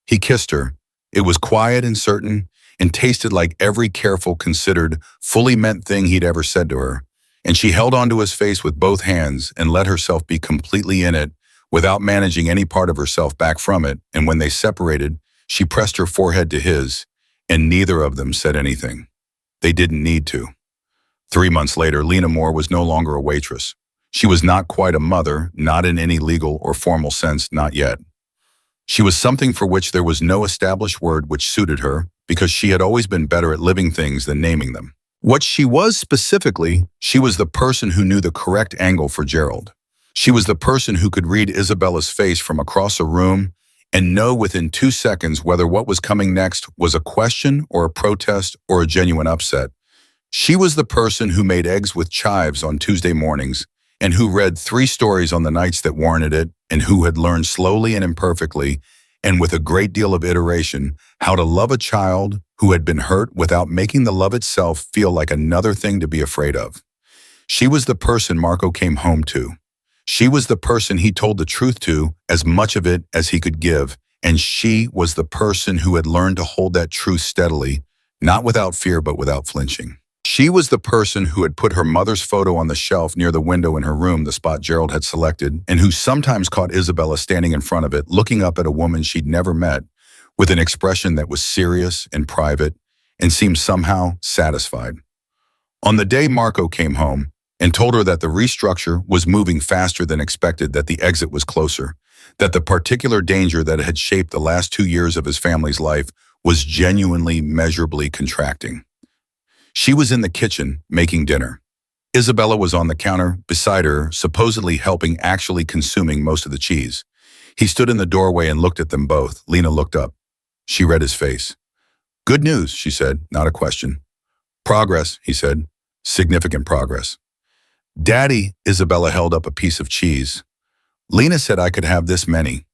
He kissed her. It was quiet and certain, and tasted like every careful, considered, fully meant thing he'd ever said to her. And she held onto his face with both hands and let herself be completely in it, without managing any part of herself back from it. And when they separated, she pressed her forehead to his, and neither of them said anything. They didn't need to. 3 months later, Lena Moore was no longer a waitress. She was not quite a mother, not in any legal or formal sense, not yet. She was something for which there was no established word which suited her, because she had always been better at living things than naming them. What she was specifically, she was the person who knew the correct angle for Gerald. She was the person who could read Isabella's face from across a room and know within 2 seconds whether what was coming next was a question or a protest or a genuine upset. She was the person who made eggs with chives on Tuesday mornings and who read 3 stories on the nights that warranted it, and who had learned slowly and imperfectly, and with a great deal of iteration, how to love a child who had been hurt without making the love itself feel like another thing to be afraid of. She was the person Marco came home to. She was the person he told the truth to, as much of it as he could give, and she was the person who had learned to hold that truth steadily, not without fear but without flinching. She was the person who had put her mother's photo on the shelf near the window in her room, the spot Gerald had selected, and who sometimes caught Isabella standing in front of it, looking up at a woman she'd never met, with an expression that was serious and private, and seemed somehow satisfied. On the day Marco came home and told her that the restructure was moving faster than expected, that the exit was closer, that the particular danger that had shaped the last 2 years of his family's life was genuinely, measurably contracting. She was in the kitchen, making dinner. Isabella was on the counter, beside her, supposedly helping, actually consuming most of the cheese. He stood in the doorway and looked at them both. Lena looked up. She read his face. "Good news," she said, not a question. "Progress," he said. "Significant progress." "Daddy," Isabella held up a piece of cheese. "Lena said I could have this many."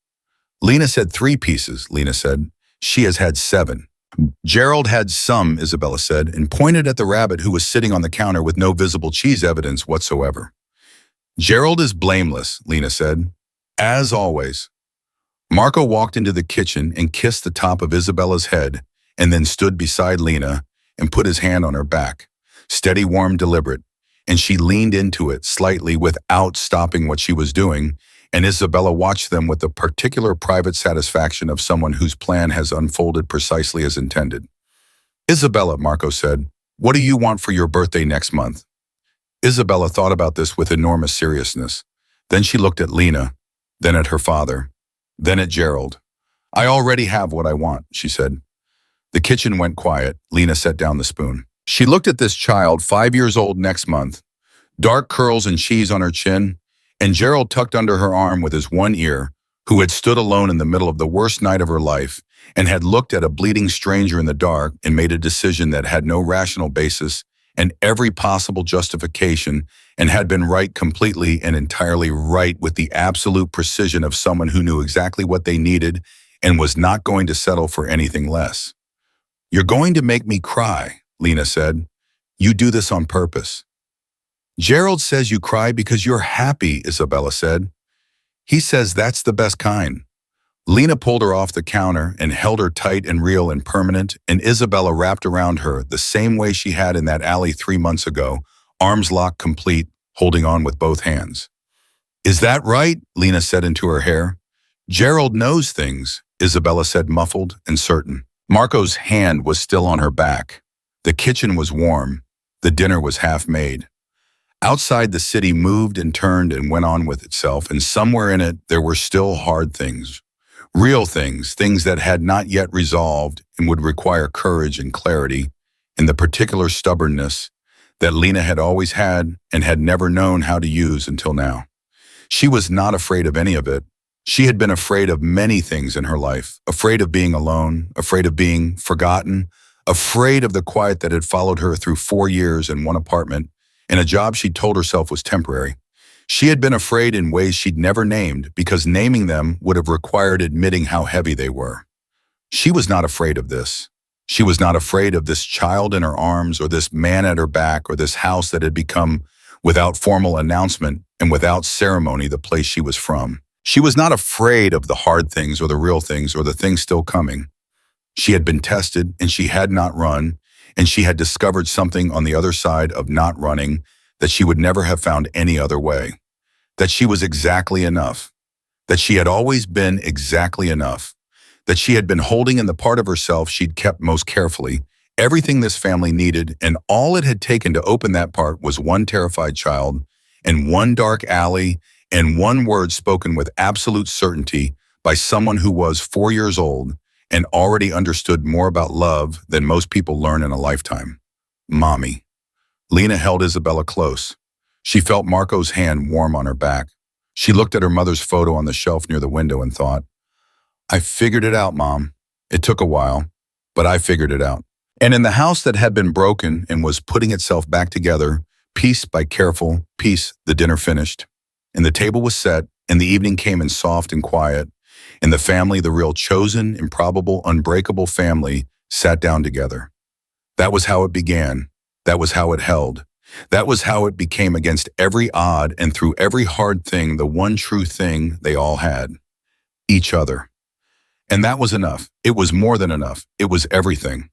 "Lena said 3 pieces," Lena said. "She has had 7. "Gerald had some," Isabella said, and pointed at the rabbit who was sitting on the counter with no visible cheese evidence whatsoever. "Gerald is blameless," Lena said. "As always." Marco walked into the kitchen and kissed the top of Isabella's head, and then stood beside Lena and put his hand on her back. Steady, warm, deliberate, and she leaned into it slightly without stopping what she was doing, and Isabella watched them with the particular private satisfaction of someone whose plan has unfolded precisely as intended. "Isabella," Marco said, "what do you want for your birthday next month?" Isabella thought about this with enormous seriousness. Then she looked at Lena, then at her father, then at Gerald. "I already have what I want," she said. The kitchen went quiet. Lena set down the spoon. She looked at this child, 5 years old next month, dark curls and cheese on her chin, and Gerald tucked under her arm with his one ear, who had stood alone in the middle of the worst night of her life and had looked at a bleeding stranger in the dark and made a decision that had no rational basis and every possible justification, and had been right, completely and entirely right, with the absolute precision of someone who knew exactly what they needed and was not going to settle for anything less. "You're going to make me cry," Lena said. "You do this on purpose." "Gerald says you cry because you're happy," Isabella said. "He says that's the best kind." Lena pulled her off the counter and held her tight and real and permanent, and Isabella wrapped around her the same way she had in that alley 3 months ago, arms locked complete, holding on with both hands. "Is that right?" Lena said into her hair. "Gerald knows things," Isabella said, muffled and certain. Marco's hand was still on her back. The kitchen was warm. The dinner was half made. Outside, the city moved and turned and went on with itself, and somewhere in it there were still hard things. Real things, things that had not yet resolved and would require courage and clarity, and the particular stubbornness that Lena had always had and had never known how to use until now. She was not afraid of any of it. She had been afraid of many things in her life, afraid of being alone, afraid of being forgotten, afraid of the quiet that had followed her through 4 years in one apartment, and a job she told herself was temporary. She had been afraid in ways she'd never named, because naming them would have required admitting how heavy they were. She was not afraid of this. She was not afraid of this child in her arms, or this man at her back, or this house that had become, without formal announcement and without ceremony, the place she was from. She was not afraid of the hard things or the real things or the things still coming. She had been tested and she had not run, and she had discovered something on the other side of not running that she would never have found any other way. That she was exactly enough. That she had always been exactly enough. That she had been holding in the part of herself she'd kept most carefully, everything this family needed, and all it had taken to open that part was one terrified child, and one dark alley, and one word spoken with absolute certainty by someone who was 4 years old and already understood more about love than most people learn in a lifetime. Mommy. Lena held Isabella close. She felt Marco's hand warm on her back. She looked at her mother's photo on the shelf near the window and thought, I figured it out, Mom. It took a while, but I figured it out. And in the house that had been broken and was putting itself back together, piece by careful piece, the dinner finished. And the table was set, and the evening came in soft and quiet, and the family, the real chosen, improbable, unbreakable family, sat down together. That was how it began. That was how it held. That was how it became against every odd and through every hard thing, the one true thing they all had. Each other. And that was enough. It was more than enough. It was everything.